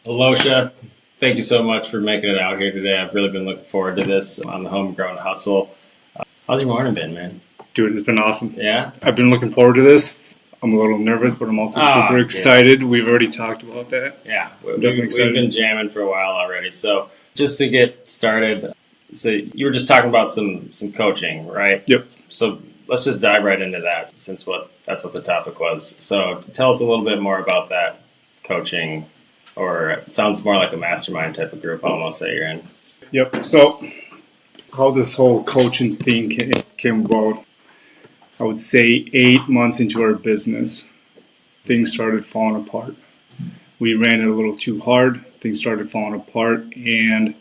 Alosha, thank you so much for making it out here today. I've really been looking forward to this on the Homegrown Hustle. How's your morning been, man? Dude, it's been awesome. Yeah? I've been looking forward to this. I'm a little nervous, but I'm also super yeah. excited. We've already talked about that. Yeah, Definitely we've excited. been jamming for a while already. So just to get started, so you were just talking about some coaching, right? Yep. So let's just dive right into that since that's what the topic was. So tell us a little bit more about that coaching, or it sounds more like a mastermind type of group almost that you're in. Yep. So how this whole coaching thing came about, I would say 8 months into our business, things started falling apart. We ran it a little too hard. Things started falling apart, and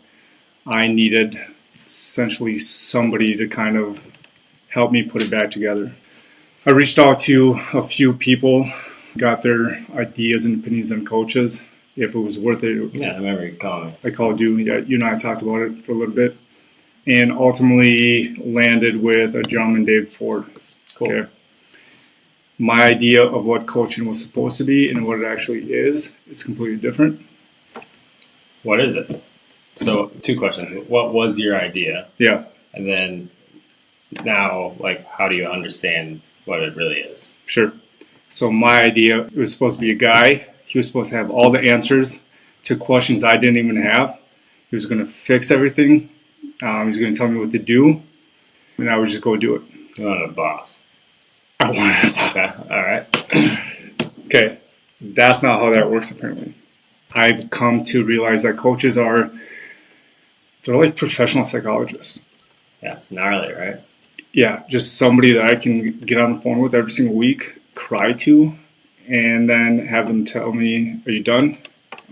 I needed essentially somebody to kind of help me put it back together. I reached out to a few people, got their ideas and opinions on coaches, if it was worth it. Yeah, I remember you calling me. I called you. Yeah, you and I talked about it for a little bit, and ultimately landed with a gentleman, Dave Ford. Cool. Okay. My idea of what coaching was supposed to be and what it actually is completely different. What is it? So, two questions. What was your idea? Yeah. And then now, like, how do you understand what it really is? Sure. So my idea, it was supposed to be a guy. He was supposed to have all the answers to questions I didn't even have. He was going to fix everything. He was going to tell me what to do, and I would just go do it. You wanted a boss. I wanted a Okay, all right. Okay, that's not how that works apparently. I've come to realize that coaches they're like professional psychologists. Yeah, it's gnarly, right? Yeah, just somebody that I can get on the phone with every single week, cry to, and then have them tell me, "Are you done?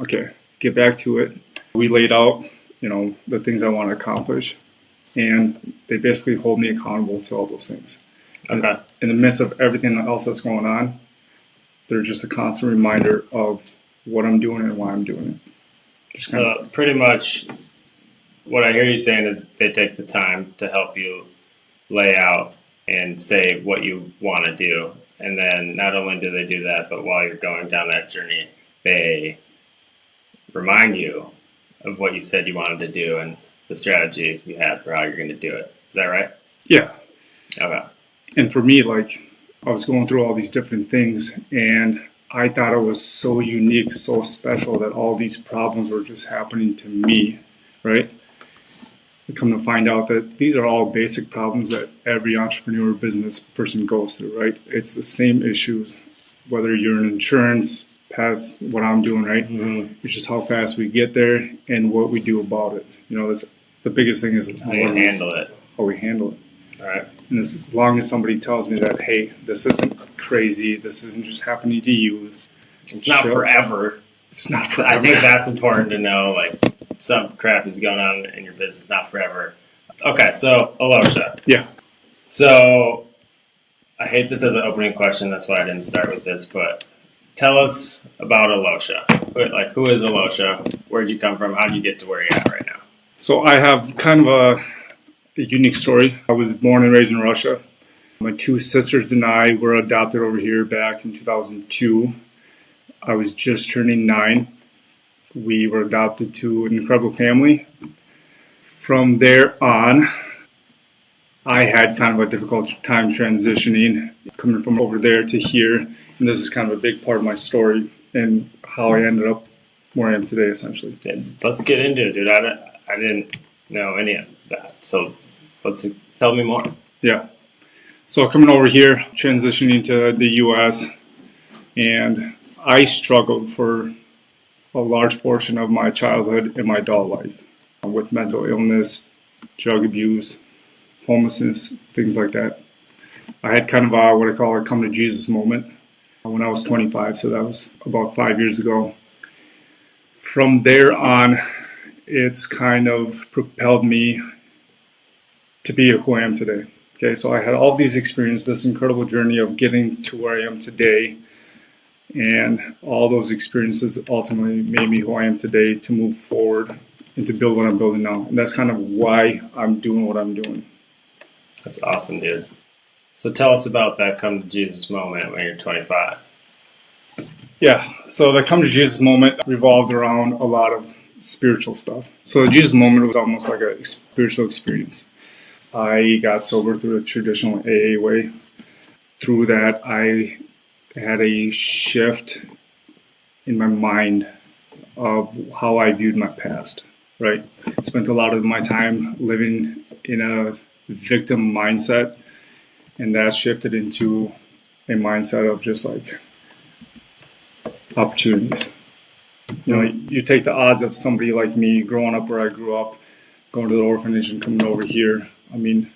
Okay, get back to it." We laid out, the things I want to accomplish, and they basically hold me accountable to all those things. Okay. In the midst of everything else that's going on, they're just a constant reminder of what I'm doing and why I'm doing it. So pretty much what I hear you saying is they take the time to help you lay out and say what you want to do. And then not only do they do that, but while you're going down that journey, they remind you of what you said you wanted to do and the strategy you had for how you're going to do it. Is that right? Yeah. Okay. And for me, I was going through all these different things, and I thought it was so unique, so special that all these problems were just happening to me, right? I come to find out that these are all basic problems that every entrepreneur business person goes through, right? It's the same issues, whether you're in insurance, past what I'm doing, right? Mm-hmm. It's just how fast we get there and what we do about it. That's the biggest thing is how you handle it. How we handle it. All right. And as long as somebody tells me that, hey, this isn't crazy, this isn't just happening to you. It's not forever. It's not forever. I think that's important to know. Like, some crap is going on in your business, not forever. Okay, so Alosha. Yeah. So I hate this as an opening question. That's why I didn't start with this. But tell us about Alosha. Who is Alosha? Where'd you come from? How'd you get to where you're at right now? So I have kind of a unique story. I was born and raised in Russia. My two sisters and I were adopted over here back in 2002. I was just turning 9. We were adopted to an incredible family. From there on, I had kind of a difficult time transitioning, coming from over there to here. And this is kind of a big part of my story and how I ended up where I am today, essentially. Let's get into it, dude. I didn't know any of that. So tell me more. Yeah. So coming over here, transitioning to the U.S., and I struggled for a large portion of my childhood and my adult life with mental illness, drug abuse, homelessness, things like that. I had kind of what I call a come to Jesus moment when I was 25, so that was about 5 years ago. From there on, it's kind of propelled me to be who I am today. Okay, so I had all these experiences, this incredible journey of getting to where I am today, and all those experiences ultimately made me who I am today to move forward and to build what I'm building now. And that's kind of why I'm doing what I'm doing. That's awesome, dude. So tell us about that come to Jesus moment when you're 25. Yeah, so the come to Jesus moment revolved around a lot of spiritual stuff. So the Jesus moment was almost like a spiritual experience. I got sober through the traditional AA way. Through that, I had a shift in my mind of how I viewed my past, right? Spent a lot of my time living in a victim mindset, and that shifted into a mindset of just like opportunities. You know, you take the odds of somebody like me growing up where I grew up, going to the orphanage and coming over here. I mean,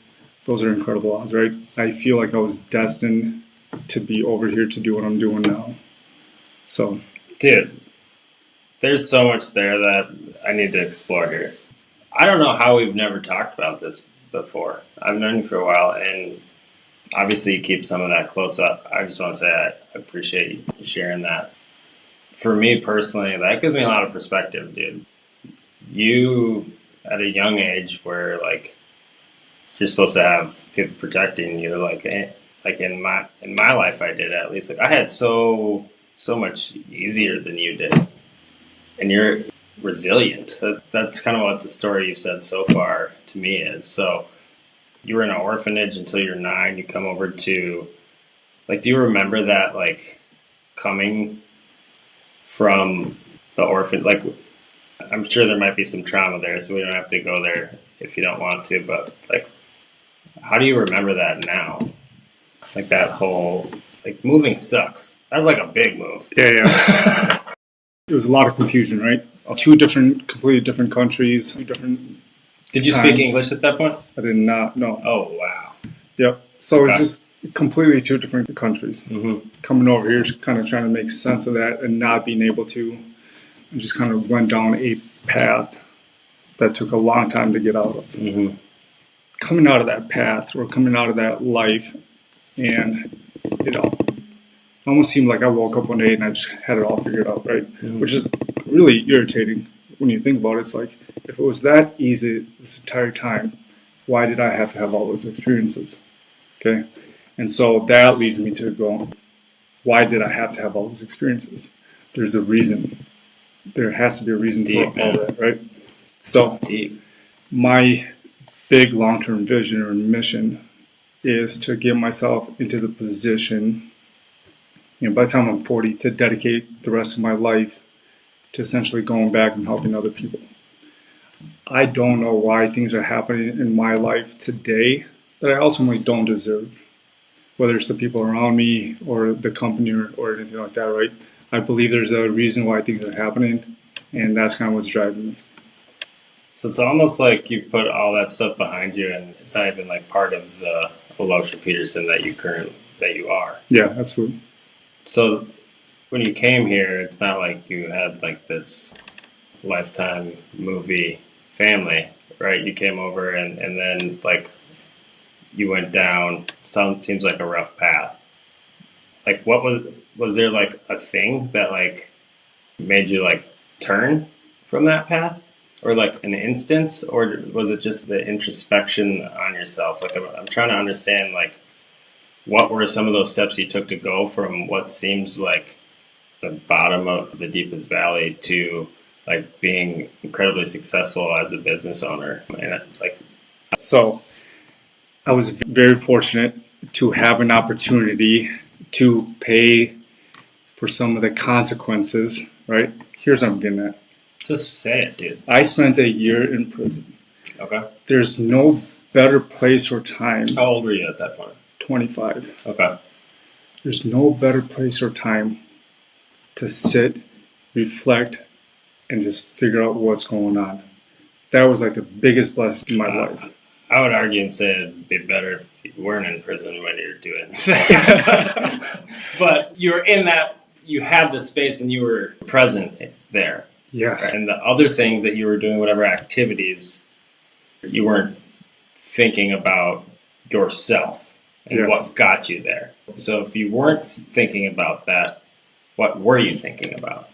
those are incredible odds, right? I feel like I was destined to be over here to do what I'm doing now. So, Dude, there's so much there that I need to explore here. I don't know how we've never talked about this before. I've known you for a while, and obviously you keep some of that close up. I just want to say I appreciate you sharing that. For me personally, that gives me a lot of perspective, dude. You, at a young age where, like, you're supposed to have people protecting you, like in my life I did, at least. Like, I had so much easier than you did. And you're resilient. That's kind of what the story you've said so far to me is. So you were in an orphanage until you're 9. You come over to, like, do you remember that, like, coming from the orphan? Like, I'm sure there might be some trauma there, so we don't have to go there if you don't want to. But, like, how do you remember that now? Like, that whole, like, moving sucks. That's like a big move. yeah. There was a lot of confusion, right? Two completely different countries, two different. Did you speak English at that point? I did not, no. Oh, wow. Yep. So okay. It was just completely two different countries. Mm-hmm. Coming over here, kind of trying to make sense of that and not being able to. I just kind of went down a path that took a long time to get out of. Mm-hmm. Coming out of that path or coming out of that life, and, you know, it almost seemed like I woke up one day and I just had it all figured out, right? Mm-hmm. Which is really irritating when you think about it. It's like, if it was that easy this entire time, why did I have to have all those experiences? Okay? And so that leads me to go, why did I have to have all those experiences? There's a reason. There has to be a reason for all that, right? So my big long-term vision or mission is to get myself into the position, you know, by the time I'm 40, to dedicate the rest of my life to essentially going back and helping other people. I don't know why things are happening in my life today that I ultimately don't deserve, whether it's the people around me or the company or anything like that, right? I believe there's a reason why things are happening, and that's kind of what's driving me. So it's almost like you've put all that stuff behind you, and it's not even like part of the Alosha Peterson that you are. Yeah, absolutely. So when you came here, it's not like you had like this lifetime movie family, right? You came over and then like you went down, seems like a rough path. Like, what was there like a thing that like made you like turn from that path? Or like an instance, or was it just the introspection on yourself? Like, I'm trying to understand, like, what were some of those steps you took to go from what seems like the bottom of the deepest valley to like being incredibly successful as a business owner? And like, so I was very fortunate to have an opportunity to pay for some of the consequences, right? Here's what I'm getting at. Just say it, dude. I spent a year in prison. Okay. There's no better place or time. How old were you at that point? 25. Okay. There's no better place or time to sit, reflect, and just figure out what's going on. That was like the biggest blessing in my life. I would argue and say it'd be better if you weren't in prison when you're doing that. But you were in that, you had the space and you were present there. Yes. Right? And the other things that you were doing, whatever activities, you weren't thinking about yourself and what got you there. So if you weren't thinking about that, what were you thinking about?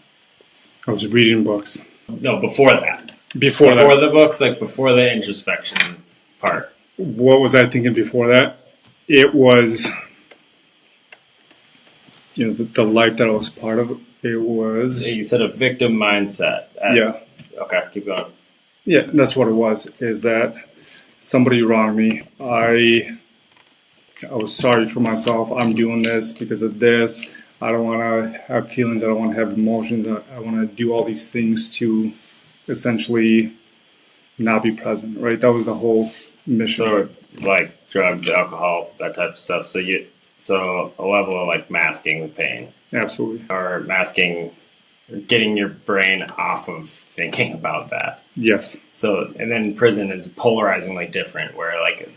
I was reading books. No, before that. Before the books, like before the introspection part. What was I thinking before that? It was, you know, the life that I was part of. It was, You said a victim mindset. yeah, Okay, keep going. yeah, that's what it was, is that somebody wronged me. I was sorry for myself. I'm doing this because of this. I don't want to have feelings. I don't want to have emotions. I want to do all these things to essentially not be present, right? That was the whole mission. So like drugs, alcohol, that type of stuff. So a level of like masking the pain Absolutely. or masking, getting your brain off of thinking about that. Yes. So, and then prison is polarizingly different, where like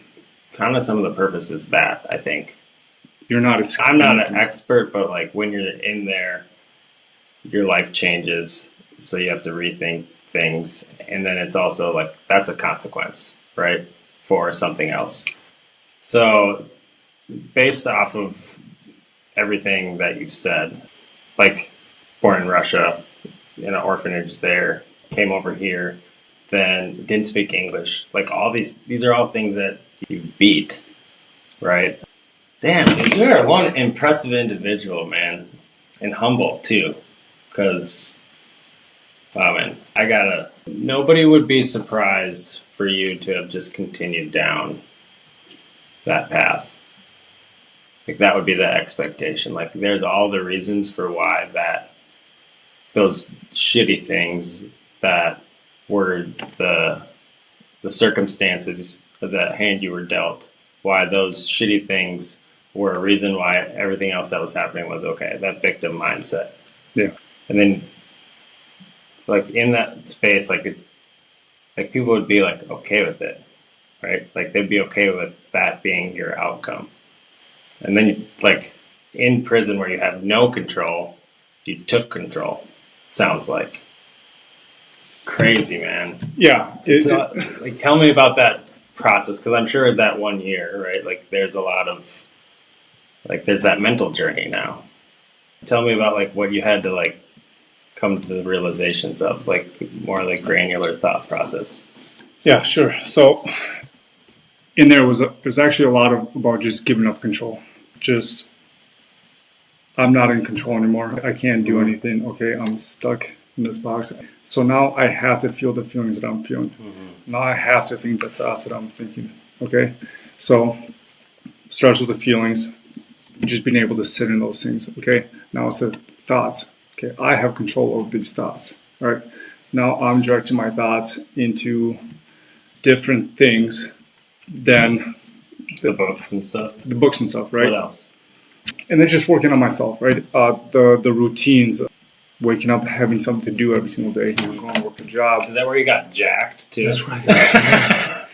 kind of some of the purpose is that, I think. You're not as. I'm not an expert, but like when you're in there, your life changes, so you have to rethink things, and then it's also like that's a consequence, right, for something else. So, based off of everything that you've said, like born in Russia, in an orphanage there, came over here, then didn't speak English, like all these are all things that you beat, right? Damn, dude, you are one impressive individual, man, and humble too. Because, wow, man, nobody would be surprised for you to have just continued down that path. Like, that would be the expectation. Like, there's all the reasons for why those shitty things that were the circumstances, the hand you were dealt, why those shitty things were a reason why everything else that was happening was okay. That victim mindset. Yeah. And then, like in that space, like people would be like okay with it, right? Like they'd be okay with that being your outcome. And then, like in prison where you have no control, you took control. Sounds like crazy, man. Yeah. Like, tell me about that process, because I'm sure that 1 year, right? Like, there's a lot of there's that mental journey now. Tell me about like what you had to like come to the realizations of, like more like granular thought process. Yeah, sure. So in there was actually a lot about just giving up control. Just I'm not in control anymore. I can't do anything. Okay, I'm stuck in this box. So now I have to feel the feelings that I'm feeling. Now I have to think the thoughts that I'm thinking. Okay, so starts with the feelings. Just being able to sit in those things. Okay, now it's the thoughts. Okay, I have control over these thoughts. All right, now I'm directing my thoughts into different things than The books and stuff. the books and stuff, right? What else? And then just working on myself, right? The routines, waking up, having something to do every single day, going to work a job. Is that where you got jacked too? That's right.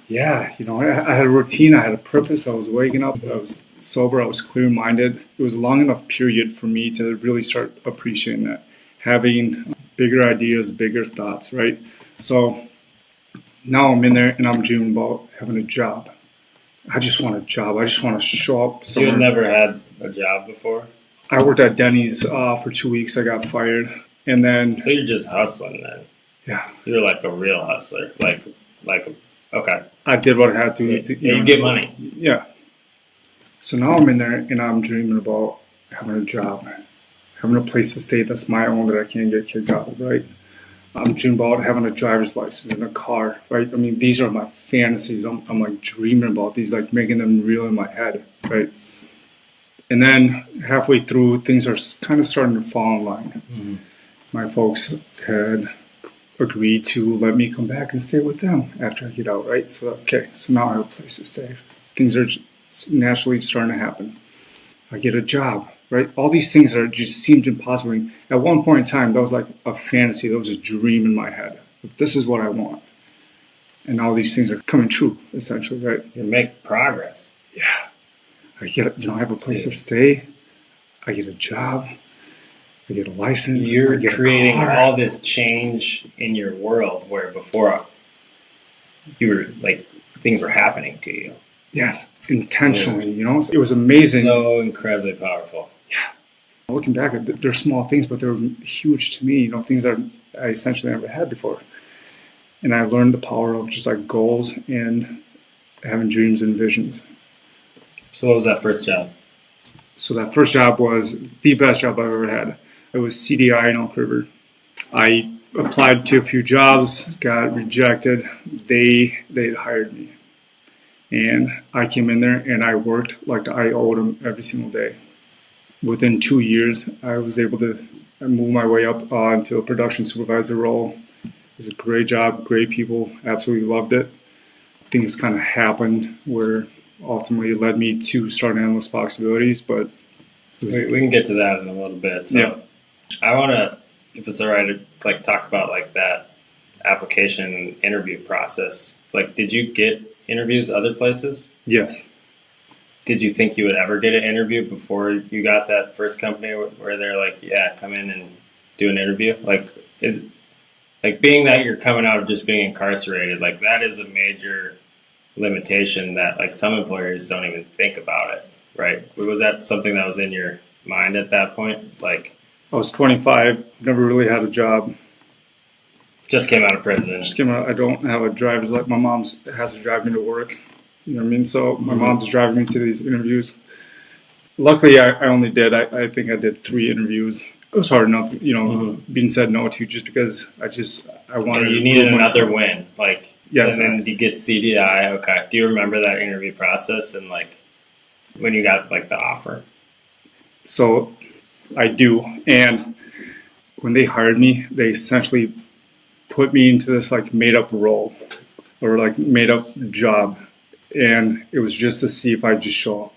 Yeah, I had a routine, I had a purpose. I was waking up, I was sober, I was clear-minded. It was a long enough period for me to really start appreciating that, having bigger ideas, bigger thoughts, right? So now I'm in there and I'm dreaming about having a job. I just want a job. I just want to show up So you somewhere. had never had a job before? I worked at Denny's for 2 weeks. I got fired, and then So you're just hustling then? yeah, You're like a real hustler. Okay. I did what I had to. You get money. Yeah. So now I'm in there and I'm dreaming about having a job, having a place to stay that's my own that I can't get kicked out of, right? I'm dreaming about having a driver's license and a car, right? I mean, these are my fantasies. I'm like dreaming about these, like making them real in my head, right? And then halfway through, things are kind of starting to fall in line. Mm-hmm. My folks had agreed to let me come back and stay with them after I get out, right? So, okay, so now I have a place to stay. Things are naturally starting to happen. I get a job, right? All these things are just seemed impossible. At one point in time, that was like a fantasy. That was a dream in my head. This is what I want. And all these things are coming true, essentially, right? You make progress. Yeah. I get, I have a place to stay. I get a job. I get a license. You're I get creating a car. all this change in your world where before you were like things were happening to you. Yes, intentionally, It was amazing. So incredibly powerful. Yeah. Looking back, they're small things, but they're huge to me, things that I essentially never had before. And I learned the power of just like goals and having dreams and visions. So what was that first job? So that first job was the best job I've ever had. It was CDI in Elk River. I applied to a few jobs, got rejected. They hired me, and I came in there and I worked like I owed them every single day. Within 2 years, I was able to move my way up into a production supervisor role. It was a great job, great people, absolutely loved it. Things kind of happened where ultimately led me to start Analyst Poxybilities, but We can get to that in a little bit. So yeah. I want to, if it's all right, to like talk about like that application interview process. Like, did you get interviews other places? Yes. Did you think you would ever get an interview before you got that first company where they're like, yeah, come in and do an interview? Like being that you're coming out of just being incarcerated, like that is a major limitation that like some employers don't even think about it, right? Was that something that was in your mind at that point? Like, I was 25, never really had a job. just came out of prison. Just came out, I don't have a driver's license. My mom has to drive me to work. You know what I mean? So my mom's driving me to these interviews. Luckily, I only did, I think I did 3 interviews. It was hard enough, being said no to just because I wanted And you to needed prove another myself. win. Like, Yes. and then you get CDI. Okay. Do you remember that interview process and like when you got like the offer? So I do. And when they hired me, they essentially put me into this like made up role or like made up job. And it was just to see if I'd just show up.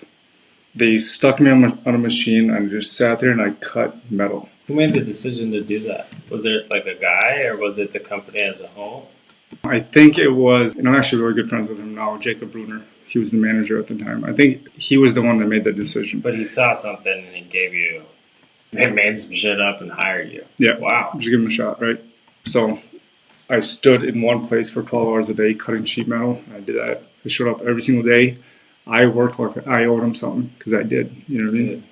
They stuck me on a machine and just sat there and I cut metal. Who made the decision to do that? Was it like a guy or was it the company as a whole? I think it was, and I'm actually really good friends with him now, Jacob Bruner. He was the manager at the time. I think he was the one that made the decision. But he saw something and they made some shit up and hired you. Yeah. Wow. Just give him a shot, right? So I stood in one place for 12 hours a day cutting sheet metal. I did that. I showed up every single day. I worked like I owed them something because I did. You know what I mean?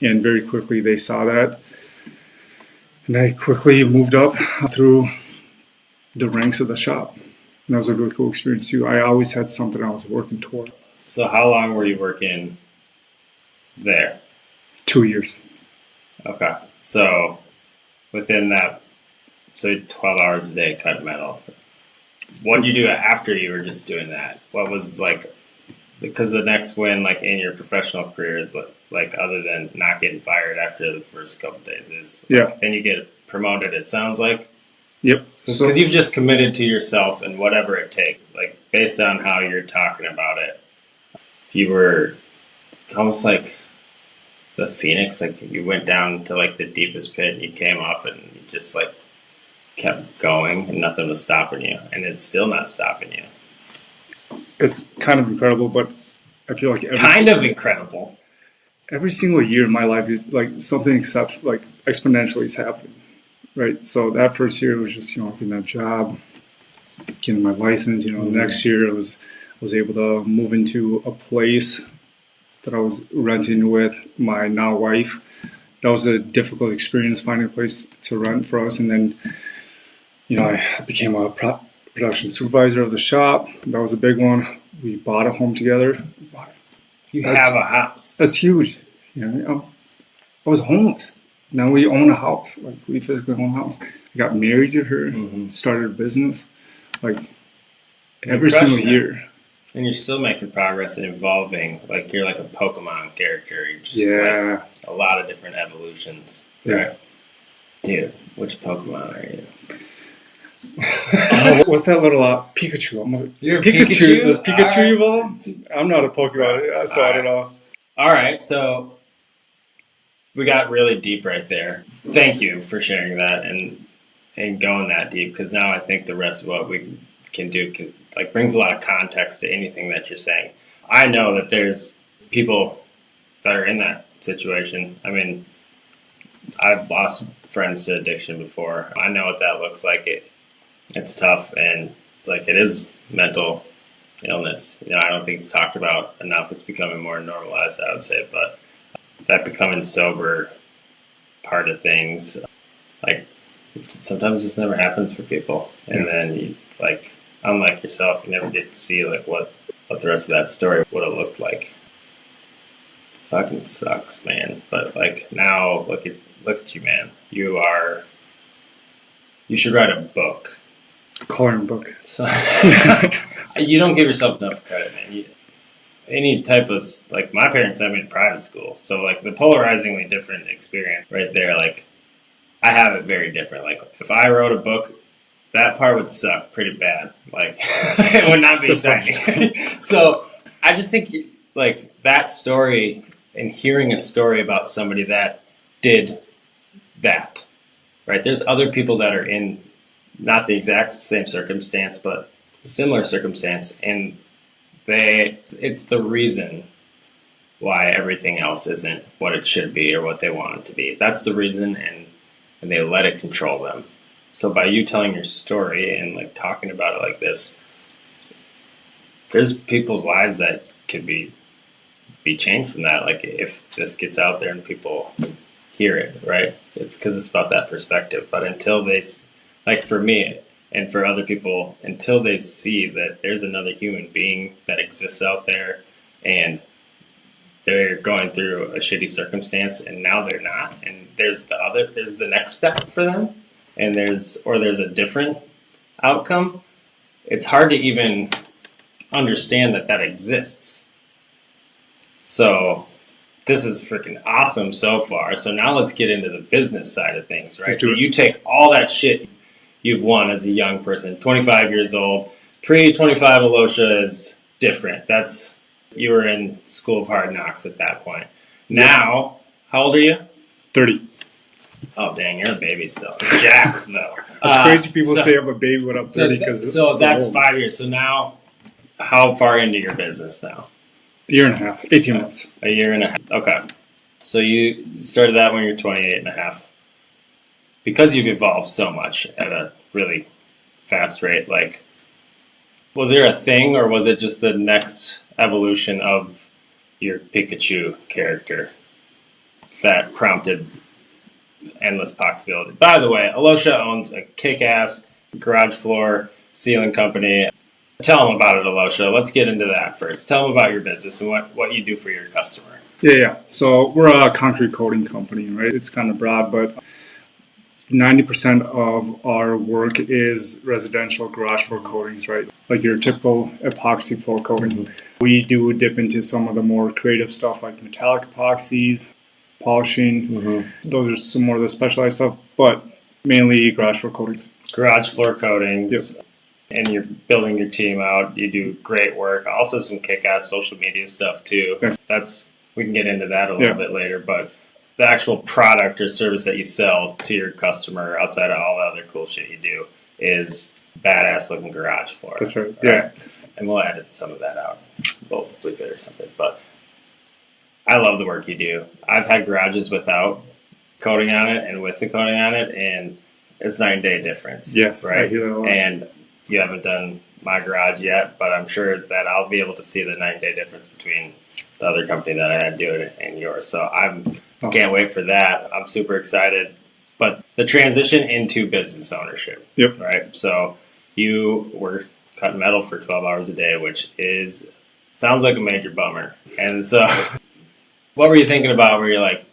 And very quickly they saw that. And I quickly moved up through the ranks of the shop. And that was a really cool experience too. I always had something I was working toward. So how long were you working there? 2 years. Okay. So within that, so 12 hours a day cut metal. What did you do after you were just doing that? What was like, because the next win, like in your professional career, is like other than not getting fired after the first couple of days, is like, then you get promoted. It sounds like. Yep. Because you've just committed to yourself and whatever it takes. Like based on how you're talking about it, it's almost like the Phoenix. Like you went down to like the deepest pit and you came up and you just like kept going and nothing was stopping you, and it's still not stopping you. It's kind of incredible, but I feel like incredible. Every single year in my life, like something like exponentially is happening, right? So that first year was just getting that job, getting my license. Next year I was able to move into a place that I was renting with my now wife. That was a difficult experience finding a place to rent for us, and then I became a production supervisor of the shop. That was a big one. We bought a home together. You have a house. That's huge. I was homeless. Now we own a house. Like we physically own a house. I got married to her. Started a business. Like every single year. And you're still making progress and evolving. Like you're like a Pokemon character. You're just like a lot of different evolutions. Yeah. Right? Dude, which Pokemon are you? What's that little Pikachu? You're Pikachu. Does Pikachu evolve? I'm not a Pokemon, so I don't know. All right, so we got really deep right there. Thank you for sharing that and going that deep, because now I think the rest of what we can do brings a lot of context to anything that you're saying. I know that there's people that are in that situation. I mean, I've lost friends to addiction before. I know what that looks like. It's tough, and like it is mental illness. I don't think it's talked about enough. It's becoming more normalized, I would say, but that becoming sober part of things, like sometimes just never happens for people. And then you, like, unlike yourself, you never get to see like what the rest of that story would have looked like. Fucking sucks, man. But like now, look at look at you, man. You should write a book. Coloring book. So you don't give yourself enough credit, man. Any type of, like, my parents sent me to private school, so like the polarizingly different experience right there. Like, I have it very different. Like, if I wrote a book, that part would suck pretty bad. Like, it would not be exciting. So I just think, like, that story and hearing a story about somebody that did that, right? There's other people that are in not the exact same circumstance, but a similar circumstance, and it's the reason why everything else isn't what it should be or what they want it to be. That's the reason, and they let it control them. So by you telling your story and like talking about it like this, there's people's lives that could be changed from that. Like, if this gets out there and people hear it, right? It's because it's about that perspective. But until they, like for me and for other people, until they see that there's another human being that exists out there and they're going through a shitty circumstance and now they're not, and there's the next step for them, and there's a different outcome, it's hard to even understand that exists. So this is freaking awesome so far. So now let's get into the business side of things, right? So you take all that shit you've won as a young person, 25 years old. Pre-25 Alosha is different. You were in School of Hard Knocks at that point. Now, how old are you? 30. Oh, dang, you're a baby still. Jacked, though. It's crazy people say I'm a baby when I'm 30. So that's 5 years. So now, how far into your business now? A year and a half, 18 months. A year and a half. Okay. So you started that when you're 28 and a half. Because you've evolved so much at a really fast rate, like, was there a thing, or was it just the next evolution of your Pikachu character that prompted endless Poxybilities? By the way, Alosha owns a kick-ass garage floor ceiling company. Tell them about it, Alosha. Let's get into that first. Tell them about your business and what you do for your customer. Yeah. So we're a concrete coating company, right? It's kind of broad, but 90% of our work is residential garage floor coatings, right? Like your typical epoxy floor coating. Mm-hmm. We do dip into some of the more creative stuff like metallic epoxies, polishing. Mm-hmm. Those are some more of the specialized stuff, but mainly garage floor coatings. Garage floor coatings. Yep. And you're building your team out. You do great work. Also some kick-ass social media stuff too. Thanks. We can get into that a little bit later, but the actual product or service that you sell to your customer outside of all the other cool shit you do is badass looking garage floor. That's right. Yeah. And we'll edit some of that out. We'll bleep it or something. But I love the work you do. I've had garages without coating on it and with the coating on it, and it's night and day difference. Yes, right? I hear that a lot. And you haven't done my garage yet, but I'm sure that I'll be able to see the night and day difference between the other company that I had do it and yours. So can't wait for that. I'm super excited. But the transition into business ownership, yep. Right? So you were cutting metal for 12 hours a day, which sounds like a major bummer. And so what were you thinking about where you're like,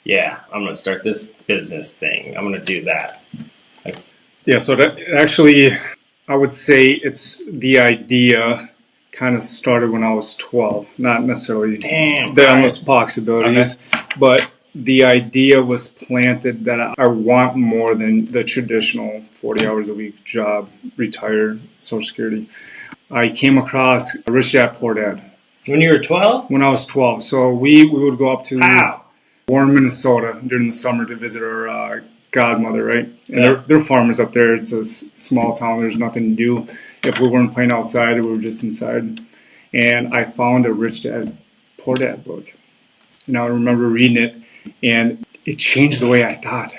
yeah, I'm going to start this business thing. I'm going to do that. So that actually, I would say it's the idea kind of started when I was 12, not necessarily the endless Poxybilities, but the idea was planted that I want more than the traditional 40 hours a week job, retire, Social Security. I came across Rich Dad Poor Dad. When you were 12? When I was 12. So we would go up to Warren, Minnesota during the summer to visit our godmother, right? And they're farmers up there. It's a small town. There's nothing to do. If we weren't playing outside, we were just inside. And I found a Rich Dad, Poor Dad book. And I remember reading it, and it changed the way I thought.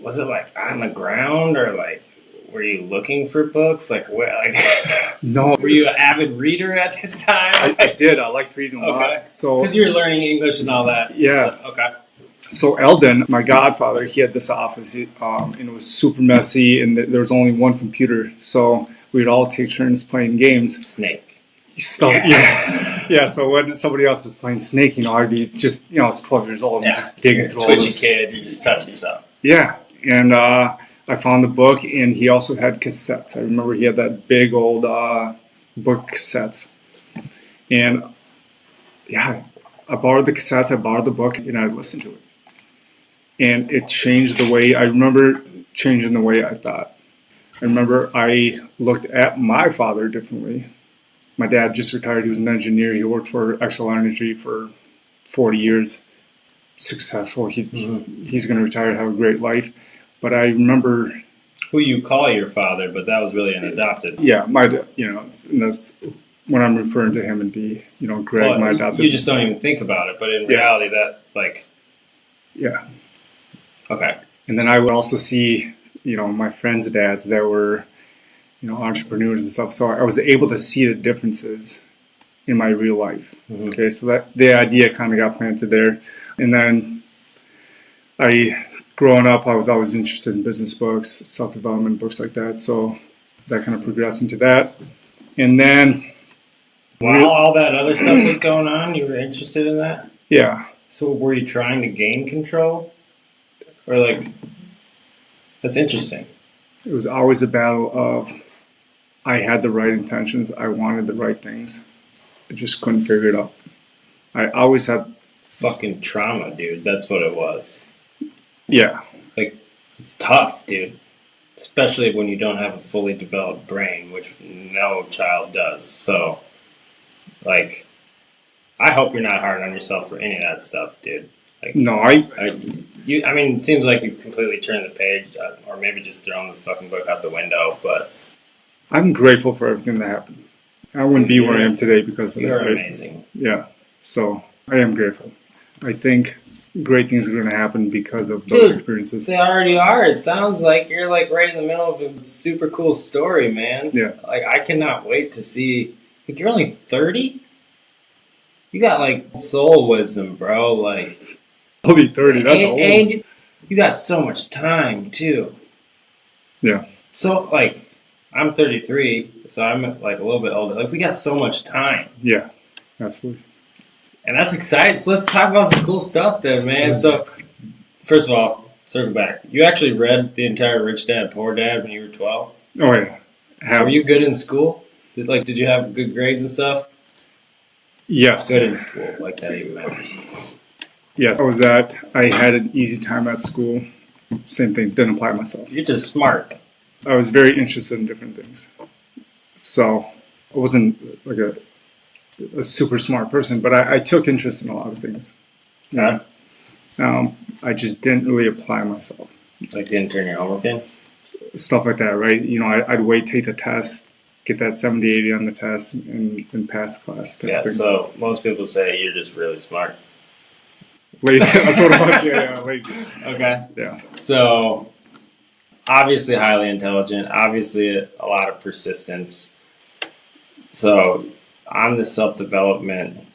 Was it like on the ground, or like were you looking for books? Like where? Like no. Were you an avid reader at this time? I did. I liked reading a lot. So because you were learning English and all that. Yeah. So, okay. So Eldon, my godfather, he had this office, and it was super messy, and there was only one computer. So we'd all take turns playing games. Snake. stuff. Yeah. So when somebody else was playing Snake, I'd be just, I was 12 years old, and just digging through all Twitchy this. kid, you're just touching stuff. Yeah, and I found the book, and he also had cassettes. I remember he had that big old book cassettes, and yeah, I borrowed the cassettes, I borrowed the book, and I listened to it, and it changed the way. I remember changing the way I thought. I remember I looked at my father differently. My dad just retired. He was an engineer. He worked for Excel Energy for 40 years. Successful. He's going to retire, have a great life. But I remember who you call your father, but that was really an adopted. Yeah, my dad. And that's when I'm referring to him and Greg, Well, my adopted. you just don't even think about it, but in reality, that Yeah. Okay. And then I would also see, my friends' dads that were, entrepreneurs and stuff. So I was able to see the differences in my real life. Mm-hmm. Okay, so that the idea kind of got planted there. And then growing up, I was always interested in business books, self-development books like that. So that kind of progressed into that. And then while all that other stuff was going on, you were interested in that? Yeah. So were you trying to gain control? Or that's interesting. It was always a battle of I had the right intentions, I wanted the right things. I just couldn't figure it out. I always had fucking trauma, dude. That's what it was. Yeah. It's tough, dude. Especially when you don't have a fully developed brain, which no child does. So, I hope you're not hard on yourself for any of that stuff, dude. No, it seems like you've completely turned the page, or maybe just thrown the fucking book out the window, but I'm grateful for everything that happened. I wouldn't be where I am today because of that. You're amazing. Yeah. So, I am grateful. I think great things are going to happen because of those experiences. They already are. It sounds like you're right in the middle of a super cool story, man. Yeah. I cannot wait to see. You're only 30? You got soul wisdom, bro. Only 30, that's old. And you got so much time too. Yeah. So I'm 33, so I'm a little bit older. We got so much time. Yeah, absolutely. And that's exciting. So let's talk about some cool stuff then, man. So, first of all, circle back. You actually read the entire Rich Dad, Poor Dad when you were 12? Oh, yeah. Were you good in school? Did you have good grades and stuff? Yes. Good in school. That even matters. Yes, I was that. I had an easy time at school. Same thing, didn't apply myself. You're just smart. I was very interested in different things. So, I wasn't a super smart person, but I took interest in a lot of things. Yeah. I just didn't really apply myself. Didn't turn your homework in? Stuff like that, right? I'd wait, take the test, get that 70, 80 on the test, and pass the class. Yeah, so most people say you're just really smart. Lazy. That's what I want. Yeah, lazy. Okay. Yeah. So, obviously highly intelligent, obviously a lot of persistence. So, on the self-development,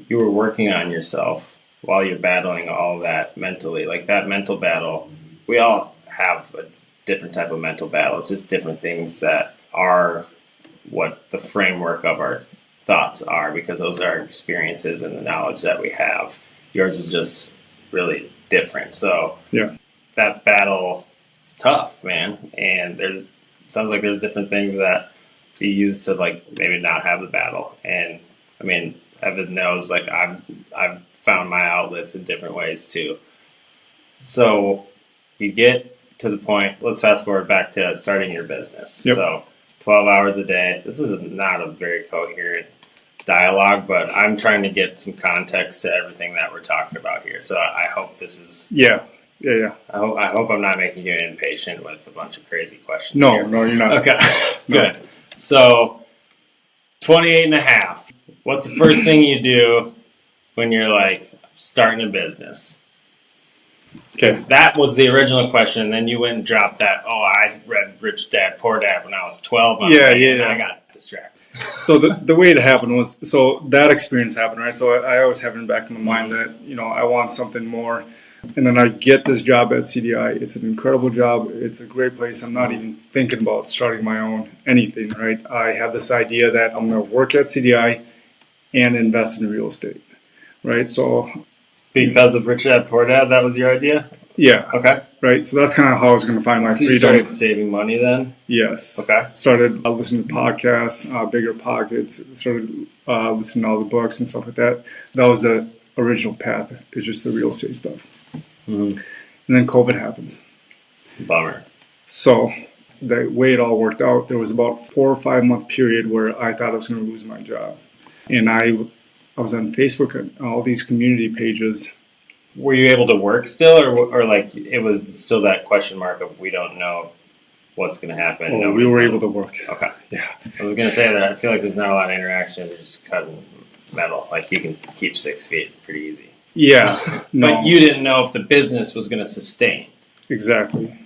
you were working on yourself while you're battling all that mentally. That mental battle, we all have a different type of mental battle. It's just different things that are what the framework of our thoughts are, because those are experiences and the knowledge that we have. Yours was just really different. So yeah, that battle is tough, man. And it sounds like there's different things that you use to maybe not have the battle. And Evan knows I've found my outlets in different ways too. So you get to the point. Let's fast forward back to starting your business. Yep. So 12 hours a day. This is not a very coherent dialogue, but I'm trying to get some context to everything that we're talking about here. So I hope this is. Yeah. I hope I'm not making you impatient with a bunch of crazy questions. No, here. No, you're not. Okay, No. Good. So 28 and a half. What's the first thing you do when you're starting a business? Because that was the original question, and then you went and dropped that. Oh, I read Rich Dad, Poor Dad when I was 12. And I got distracted. So the way it happened was, so that experience happened, right? So I always have in the back of my mind that, I want something more. And then I get this job at CDI. It's an incredible job. It's a great place. I'm not even thinking about starting my own anything, right? I have this idea that I'm going to work at CDI and invest in real estate, right? So Because of Rich Dad Poor Dad, that was your idea? yeah, Okay. right. So that's kind of how I was going to find my So you freedom. started saving money then? Yes. Okay. Started listening to podcasts, Bigger Pockets. Started listening to all the books and stuff like that. That was the original path. It's just the real estate stuff. Mm-hmm. And then COVID happens. Bummer. So the way it all worked out, there was about 4 or 5 month period where I thought I was going to lose my job. And I was on Facebook and all these community pages. Were you able to work still, or like it was still that question mark of we don't know what's going to happen? Oh, we were able to work. Okay. Yeah. I was going to say that I feel like there's not a lot of interaction. You're just cutting metal. Like you can keep 6 feet pretty easy. Yeah. No. But you didn't know if the business was going to sustain. Exactly.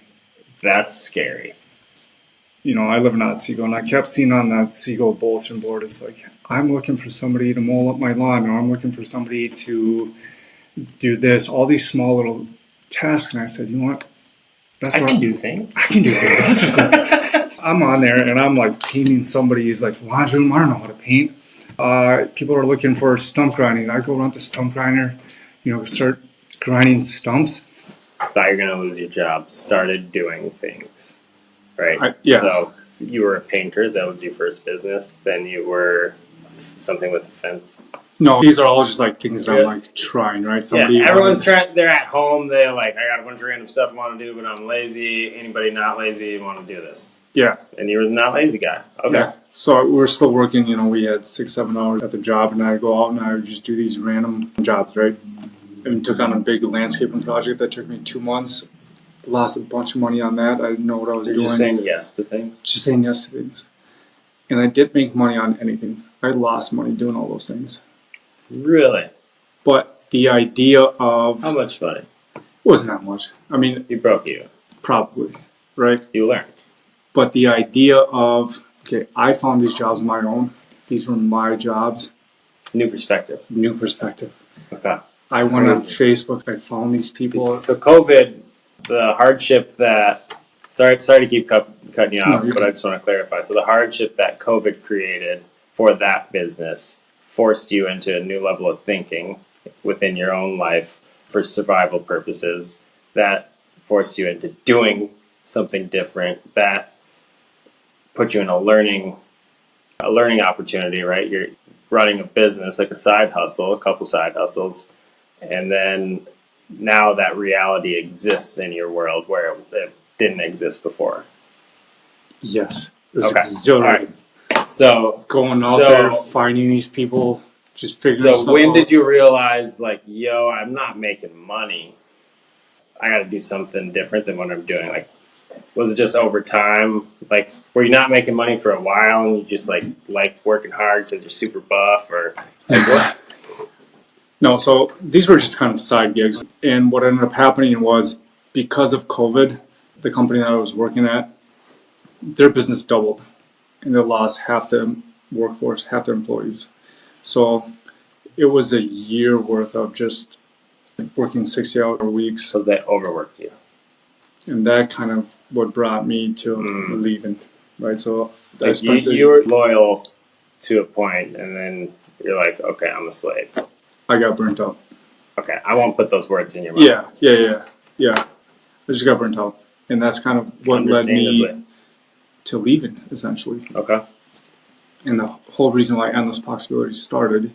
That's scary. You know, I live in Otsego, and I kept seeing on that Otsego bulletin board, it's like, I'm looking for somebody to mow up my lawn, or I'm looking for somebody to do this, all these small little tasks. And I said, you know what? I can do things. I can do things. I'm just going. I'm on there, and I'm like painting somebody's like laundry room. I don't know how to paint. People are looking for stump grinding. I go around the stump grinder, you know, start grinding stumps. Thought you were going to lose your job. Started doing things. Right? Yeah. So you were a painter. That was your first business. Then you were something with a fence. No, these are all just like things that I'm like trying, right? Somebody everyone's trying. They're at home. They're like, I got a bunch of random stuff I want to do, but I'm lazy. Anybody not lazy want to do this? Yeah. And you were the not lazy guy. Okay. Yeah. So we're still working. You know, we had 6-7 hours at the job, and I'd go out and I would just do these random jobs, right? And took on a big landscaping project that took me 2 months. Lost a bunch of money on that. I didn't know what I was doing. Just saying yes to things. Just saying yes to things. And I didn't make money on anything. I lost money doing all those things. Really? But the idea of... How much money? Wasn't that much. I mean... You broke even. Probably. Right? You learned. But the idea of, okay, I found these jobs on my own. These were my jobs. New perspective. New perspective. Okay. I went on Facebook. I found these people. So COVID, the hardship that... Sorry to keep cutting you off, but I just want to clarify. So the hardship that COVID created for that business forced you into a new level of thinking within your own life for survival purposes. That forced you into doing something different. That put you in a learning opportunity, right? You're running a business, like a side hustle, a couple side hustles, and then now that reality exists in your world where it didn't exist before. Yes. It was Okay. exhilarating. So going out there, finding these people, just figuring stuff out. So when did you realize, like, yo, I'm not making money. I got to do something different than what I'm doing. Like, was it just over time? Like, were you not making money for a while and you just like working hard because you're super buff, or like what? No, so these were just kind of side gigs. And what ended up happening was, because of COVID, the company that I was working at, their business doubled. And they lost half the workforce, half their employees. So it was a year worth of just working 60-hour weeks. So they overworked you. And that kind of what brought me to leaving, right? So I Like you were loyal to a point, and then you're like, okay, I'm a slave. I got burnt out. Okay, I won't put those words in your mouth. Yeah. I just got burnt out. And that's kind of what led me to leaving, essentially. Okay. And the whole reason why Endless Poxybilities started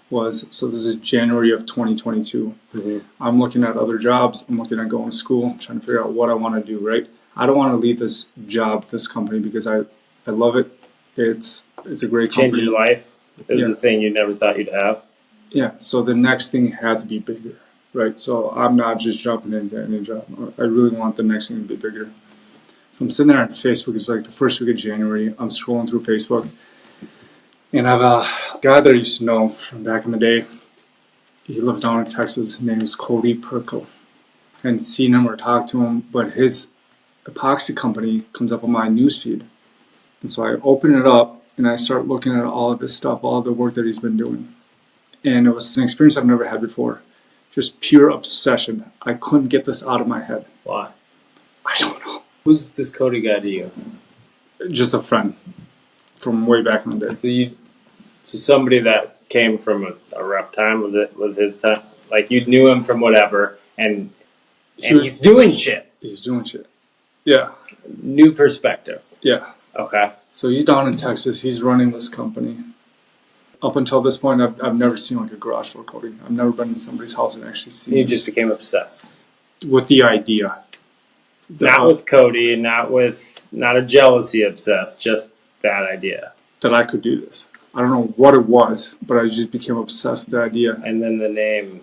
was, so this is January of 2022. Mm-hmm. I'm looking at other jobs. I'm looking at going to school, trying to figure out what I want to do, right? I don't want to leave this job, this company, because I love it. It's a great company. Changed your life. It was a thing you never thought you'd have. Yeah, so the next thing had to be bigger, right? So I'm not just jumping into any job. I really want the next thing to be bigger. So I'm sitting there on Facebook. It's like the first week of January. I'm scrolling through Facebook. And I have a guy that I used to know from back in the day. He lives down in Texas. His name is Cody Perko. I hadn't seen him or talked to him, but his epoxy company comes up on my newsfeed. And so I open it up and I start looking at all of this stuff, all of the work that he's been doing. And it was an experience I've never had before. Just pure obsession. I couldn't get this out of my head. Why? I don't know. Who's this Cody guy to you? Just a friend from way back in the day. So somebody that came from a rough time, was his time? Like you knew him from whatever, and he's doing shit. He's doing shit. Yeah. New perspective. Yeah. Okay. So he's down in Texas. He's running this company. Up until this point, I've never seen like a garage door Cody. I've never been in somebody's house and actually seen. You just became obsessed with the idea. Not with Cody, not a jealousy obsessed, just that idea. That I could do this. I don't know what it was, but I just became obsessed with the idea. And then the name.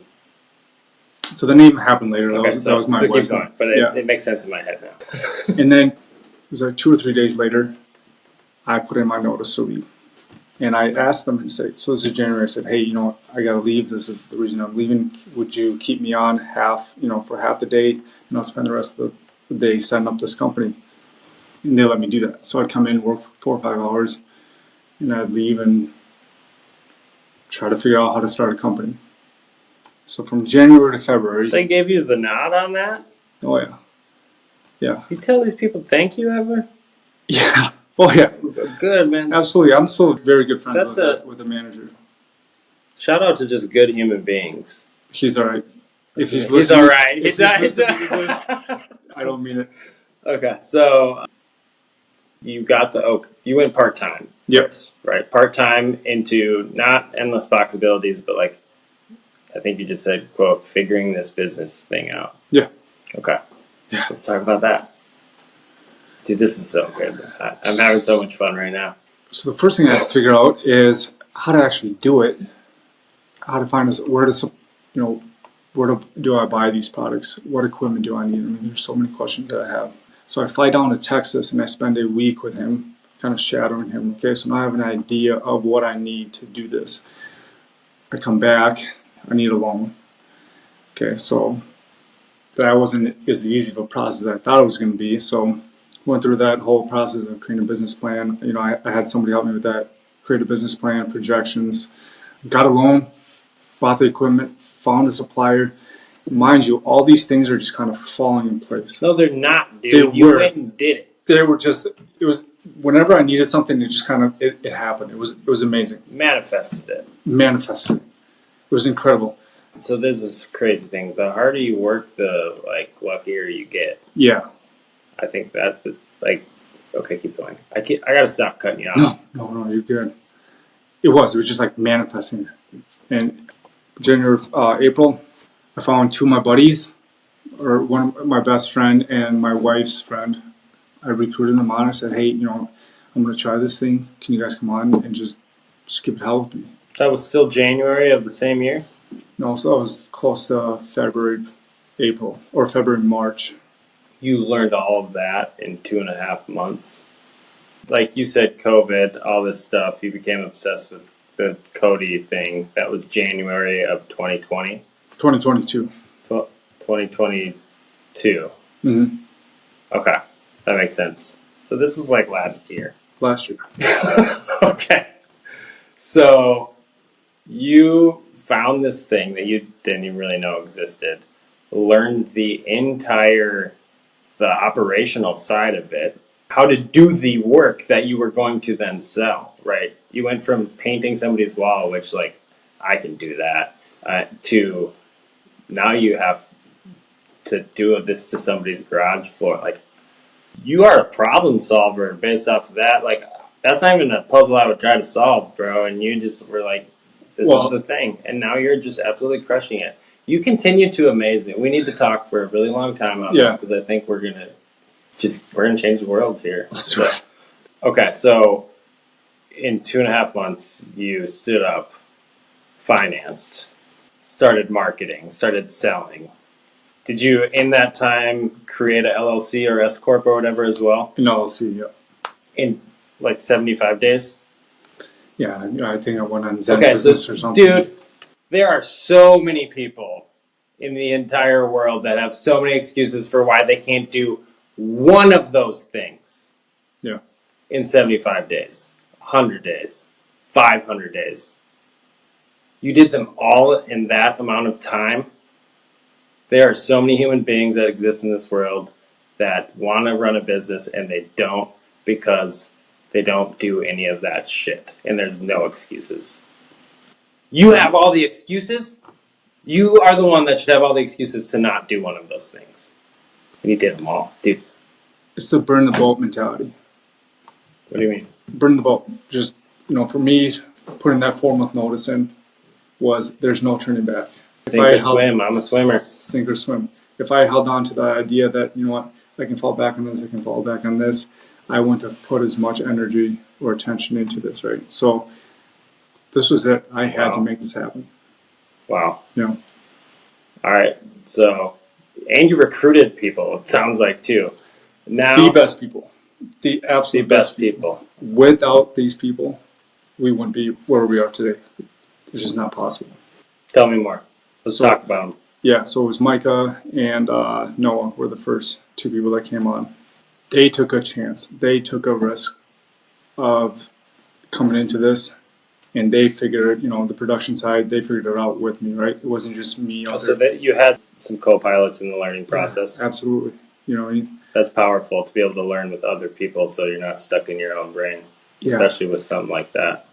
So the name happened later. That Okay, was my so wife's keep going, but it makes sense in my head now. And then it was like 2 or 3 days later, I put in my notice to leave. And I asked them and said, so this is January. I said, hey, you know what? I got to leave. This is the reason I'm leaving. Would you keep me on for half the day? And I'll spend the rest of the day setting up this company. And they let me do that. So I'd come in, work for 4 or 5 hours, and I'd leave and try to figure out how to start a company. So from January to February. They gave you the nod on that? Oh, yeah. Yeah. You tell these people thank you ever? Yeah. Oh, yeah. Good, man. Absolutely. I'm still very good friends with the manager. Shout out to just good human beings. He's all right. If he's listening, he's all right. He's I don't mean it. Okay, so you got you went part-time. Yep. Right, part-time into not endless Poxybilities, but like, I think you just said, quote, figuring this business thing out. Yeah. Okay. Yeah. Let's talk about that. Dude, this is so good. I'm having so much fun right now. So the first thing I have to figure out is how to actually do it. How to find where do I buy these products? What equipment do I need? I mean, there's so many questions that I have. So I fly down to Texas and I spend a week with him, kind of shadowing him. Okay, so now I have an idea of what I need to do this. I come back, I need a loan. Okay, so that wasn't as easy of a process as I thought it was going to be. So went through that whole process of creating a business plan. You know, I had somebody help me with that, create a business plan, projections, got a loan, bought the equipment, found a supplier. Mind you, all these things are just kind of falling in place. No, they're not, dude. You went and did it. They were just, it was, whenever I needed something, it just kind of, it happened. It was amazing. Manifested it. It was incredible. So there's this crazy thing. The harder you work, the luckier you get. Yeah. I think that okay, keep going. I gotta stop cutting you off. No, you're good. It was just like manifesting. And January, April, I found 2 of my buddies, or one of my best friend and my wife's friend. I recruited them on. I said, hey, I'm going to try this thing. Can you guys come on and just keep it hell with me? That was still January of the same year? No, so that was close to February, April, or February, March. You learned all of that in 2.5 months. Like you said, COVID, all this stuff, you became obsessed with the Cody thing. That was January of 2020? 2022. 2022. Mm-hmm. Okay, that makes sense. So this was like last year. Last year. Okay. So you found this thing that you didn't even really know existed, learned the operational side of it, how to do the work that you were going to then sell, right? You went from painting somebody's wall, which I can do that, to now you have to do this to somebody's garage floor. Like, you are a problem solver based off of that. Like, that's not even a puzzle I would try to solve, bro. And you just were like, this is the thing. And now you're just absolutely crushing it. You continue to amaze me. We need to talk for a really long time on this because I think we're gonna change the world here. That's right. Okay, so in 2.5 months, you stood up, financed, started marketing, started selling. Did you, in that time, create a LLC or S corp or whatever as well? An LLC, yeah. In 75 days. Yeah, I think I went on Zen Business or something. Dude, there are so many people in the entire world that have so many excuses for why they can't do one of those things. Yeah. In 75 days, 100 days, 500 days. You did them all in that amount of time. There are so many human beings that exist in this world that want to run a business and they don't because they don't do any of that shit. And there's no excuses. You have all the excuses. You are the one that should have all the excuses to not do one of those things. And you did them all, dude. It's the burn the boat mentality. What do you mean? Burn the boat. Just, for me, putting that 4-month notice in was there's no turning back. Sink or swim. I'm a swimmer. Sink or swim. If I held on to the idea that, I can fall back on this, I can fall back on this, I wouldn't have put as much energy or attention into this, right? So this was it. I had to make this happen. Wow. Yeah. All right. So, and you recruited people, it sounds like, too. Now, The best people. The absolute best people. Without these people, we wouldn't be where we are today. It's just not possible. Tell me more. Let's talk about them. Yeah, so it was Micah and Noah were the first 2 people that came on. They took a chance. They took a risk of coming into this, and they figured, the production side, they figured it out with me, right? It wasn't just me. So that you had some co-pilots in the learning process. Yeah, absolutely. That's powerful to be able to learn with other people so you're not stuck in your own brain, especially with something like that.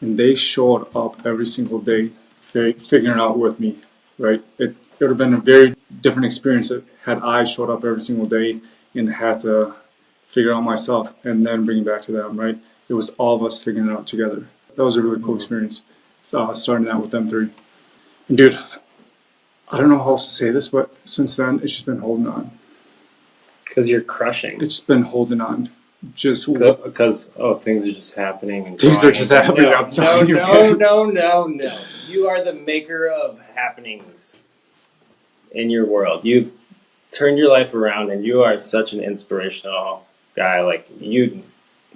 And they showed up every single day, figuring it out with me, right? It would have been a very different experience had I showed up every single day and had to figure out myself and then bring it back to them, right? It was all of us figuring it out together. That was a really cool experience, starting out with them 3. And dude, I don't know how else to say this, but since then, it's just been holding on. Because you're crushing. It's been holding on. Just because things are just happening. And things are just happening. I'm telling you. No. You are the maker of happenings in your world. You've turned your life around, and you are such an inspirational guy. Like, you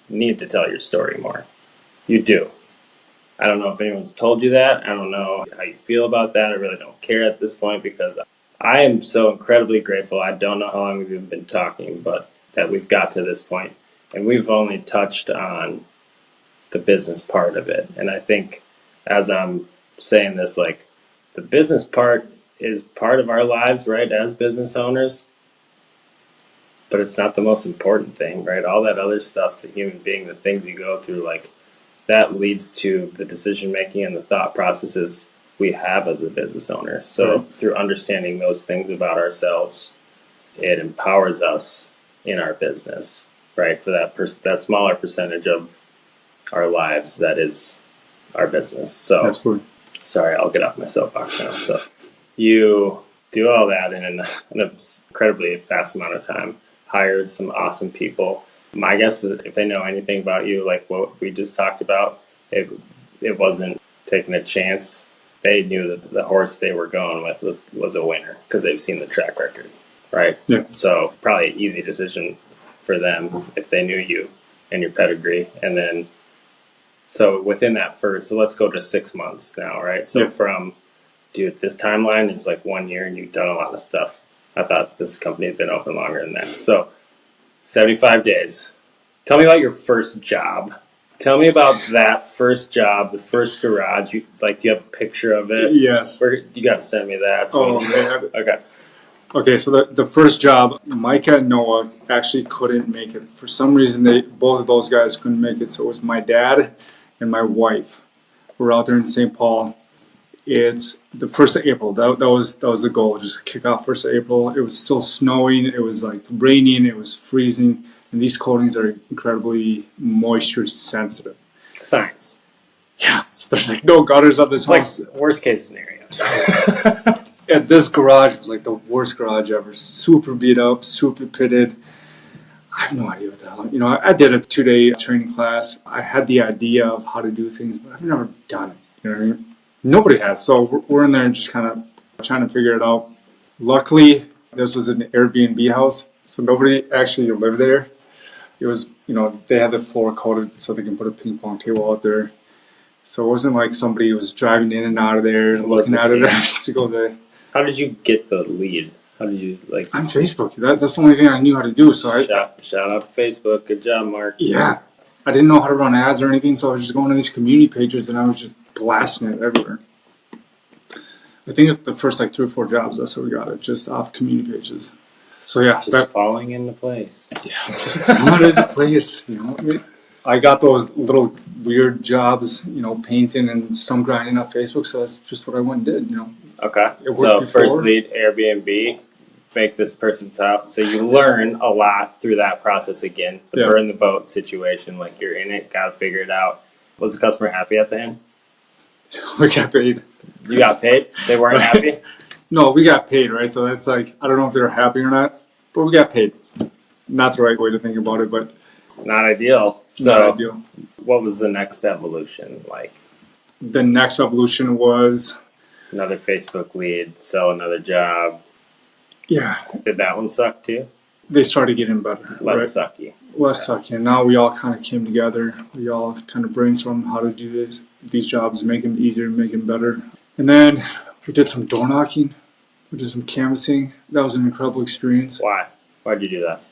need to tell your story more. You do. I don't know if anyone's told you that. I don't know how you feel about that. I really don't care at this point because I am so incredibly grateful. I don't know how long we've been talking, but that we've got to this point. And we've only touched on the business part of it. And I think as I'm saying this, like, the business part is part of our lives, right, as business owners. But it's not the most important thing, right? All that other stuff, the human being, the things you go through, like, that leads to the decision making and the thought processes we have as a business owner. So through understanding those things about ourselves, it empowers us in our business, right? For that smaller percentage of our lives that is our business. So absolutely. Sorry, I'll get off my soapbox now. So you do all that in an incredibly fast amount of time. Hired some awesome people. My guess is if they know anything about you, like what we just talked about, it wasn't taking a chance. They knew that the horse they were going with was a winner because they've seen the track record, right? Yeah. So probably an easy decision for them if they knew you and your pedigree. And then, so within that so let's go to 6 months now, right? So from, dude, this timeline is like 1 year and you've done a lot of stuff. I thought this company had been open longer than that. So 75 days. Tell me about your first job. Tell me about that first job, the first garage. Do you have a picture of it? Yes. You got to send me that. Okay. Okay, so the first job, Micah and Noah actually couldn't make it. For some reason, both of those guys couldn't make it. So it was my dad and my wife. We're out there in St. Paul. It's the 1st of April. That was the goal, just kick off 1st of April. It was still snowing. It was like raining. It was freezing. And these coatings are incredibly moisture sensitive. Science. Yeah. So there's like no gutters on this house. Like worst case scenario. And this garage was like the worst garage ever. Super beat up, super pitted. I have no idea what the hell. I did a 2-day training class. I had the idea of how to do things, but I've never done it. You know what I mean? Nobody has. So we're in there and just kind of trying to figure it out. Luckily, this was an Airbnb house, so nobody actually lived there. It was, they had the floor coated so they can put a ping pong table out there. So it wasn't like somebody was driving in and out of there and looking at it every single day. How did you get the lead? How did you On Facebook. That's the only thing I knew how to do. So shout out to Facebook. Good job, Mark. Yeah. I didn't know how to run ads or anything, so I was just going to these community pages and I was just blasting it everywhere. I think the first like 3 or 4 jobs, that's how we got it, just off community pages. So yeah, Just falling into place. just got into place. I got those little weird jobs, painting and stump grinding on Facebook. So that's just what I went and did. Okay. It So worked first before. lead, Airbnb, make this person's out. So you learn a lot through that process again. The Yeah. burn the boat situation, like you're in it, gotta figure it out. Was the customer happy at the end? We got paid. You got paid? They weren't happy? No, we got paid, right? So that's like, I don't know if they're happy or not, but we got paid. Not the right way to think about it, but Not ideal. So not ideal. what was the next evolution like? The next evolution was, Another Facebook lead, sell another job. yeah, Did that one suck too? they started getting better. Less right? sucky. Less sucky. And now we all kind of came together. We all kind of brainstormed how to do these jobs, make them easier, make them better. And then we did some door knocking. We did some canvassing. That was an incredible experience. Why? Why'd you do that?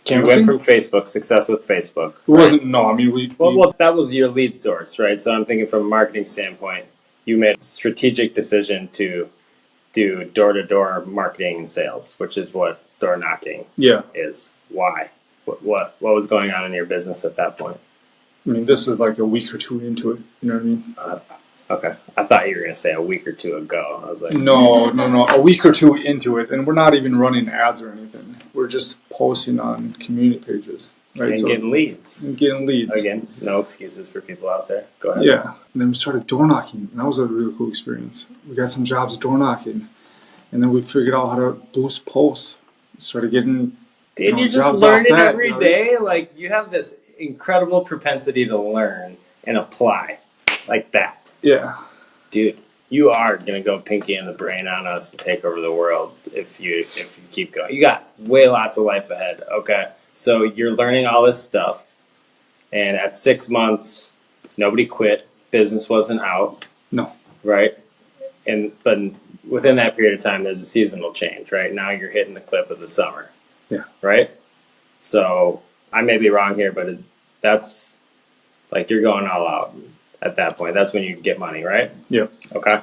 Canvassing? You went from Facebook, success with Facebook. It wasn't, no, I mean, Well, that was your lead source, right? So I'm thinking from a marketing standpoint, you made a strategic decision to do door-to-door marketing and sales, which is what door knocking yeah. is. Why? What was going on in your business at that point? I mean, this is like a week or 2 into it. You know what I mean? Okay. I thought you were going to say a week or 2 ago. I was like, No. A week or 2 into it. And we're not even running ads or anything. We're just posting on community pages. Right? and getting leads. And getting leads. Again, no excuses for people out there. Go ahead. Yeah. And then we started door knocking. And that was a really cool experience. We got some jobs door knocking. And then we figured out how to boost posts. Started getting Dude, you're just jobs learning off that, every you know? day. Like, you have this incredible propensity to learn and apply like that. Yeah. Dude, you are going to go pinky in the brain on us and take over the world if you keep going. You got way lots of life ahead. Okay. So you're learning all this stuff. And at 6 months, nobody quit. Business wasn't out. No. Right? But within that period of time, there's a seasonal change, right? Now you're hitting the clip of the summer. Yeah. Right? So I may be wrong here, but that's like you're going all out at that point. That's when you get money, right? Yeah. Okay.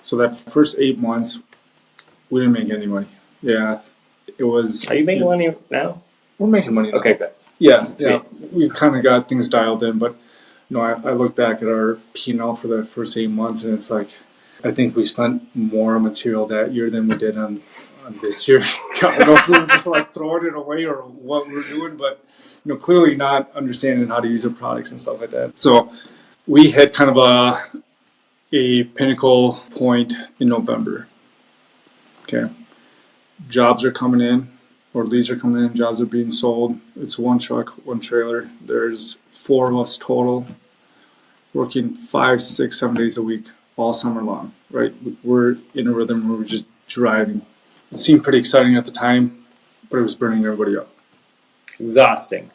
So that first 8 months, we didn't make any money. Yeah. It was. Are you making money now? We're making money now. Okay, good. Yeah. Sweet. Yeah. We kind of got things dialed in, but I look back at our P&L for the first 8 months, and it's like, I think we spent more material that year than we did on this year. I don't know if we were just like throwing it away or what we're doing, but clearly not understanding how to use the products and stuff like that. So we hit kind of a pinnacle point in November. Okay. Jobs are coming in, or leads are coming in, jobs are being sold. It's 1 truck, 1 trailer. There's 4 of us total, working 5, 6, 7 days a week, all summer long, right? We're in a rhythm where we're just driving. It seemed pretty exciting at the time, but it was burning everybody up. Exhausting.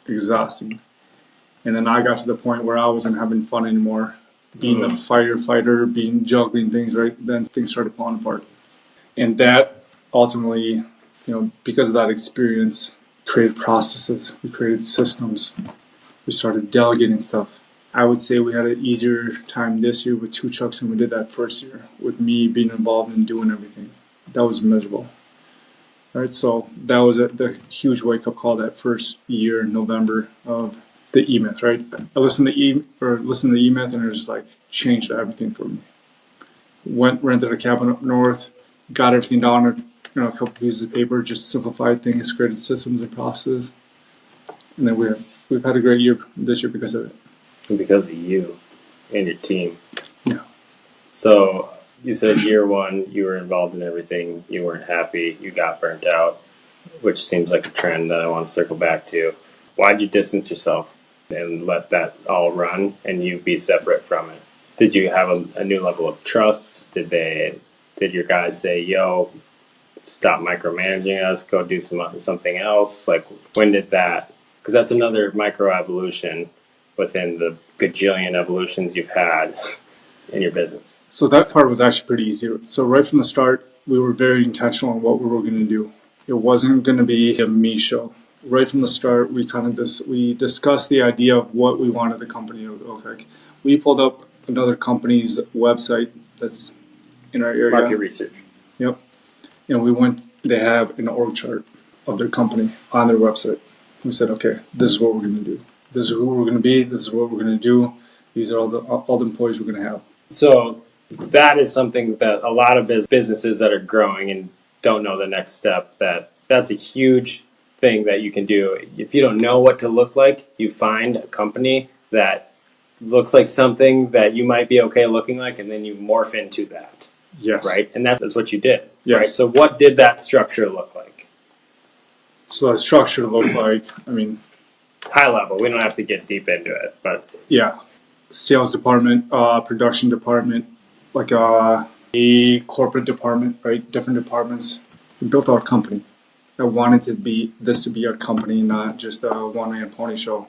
And then I got to the point where I wasn't having fun anymore, being a firefighter, juggling things, right? Then things started falling apart. And that ultimately, because of that experience, created processes, we created systems, we started delegating stuff. I would say we had an easier time this year with 2 trucks than we did that first year, with me being involved in doing everything. That was miserable. Right, so that was the huge wake-up call that first year in November of the E-Myth, right? I listened to the E-Myth, and it was just like changed everything for me. Rented a cabin up north, got everything down on a couple pieces of paper, just simplified things, created systems and processes, and then we've had a great year this year because of it. And because of you and your team. Yeah. So you said year 1, you were involved in everything. You weren't happy. You got burnt out, which seems like a trend that I want to circle back to. Why'd you distance yourself and let that all run and you be separate from it? Did you have a new level of trust? Did your guys say, yo, stop micromanaging us, go do something else? Like, when did that? Because that's another micro evolution within the gajillion evolutions you've had in your business. So that part was actually pretty easy. So right from the start, we were very intentional on what we were going to do. It wasn't going to be a me show. Right from the start, we discussed the idea of what we wanted the company to look like. We pulled up another company's website that's in our area. Market research. Yep. We went, they have an org chart of their company on their website. We said, okay, this is what we're going to do. This is who we're going to be. This is what we're going to do. These are all the employees we're going to have. So that is something that a lot of businesses that are growing and don't know the next step, that's a huge thing that you can do. If you don't know what to look like, you find a company that looks like something that you might be okay looking like, and then you morph into that. Yes. Right? And that's what you did. Yes. Right? So what did that structure look like? So that structure looked like, High level. We don't have to get deep into it, but yeah, sales department, production department, like a corporate department, right? Different departments. We built our company. I wanted to be a company, not just a one-man pony show.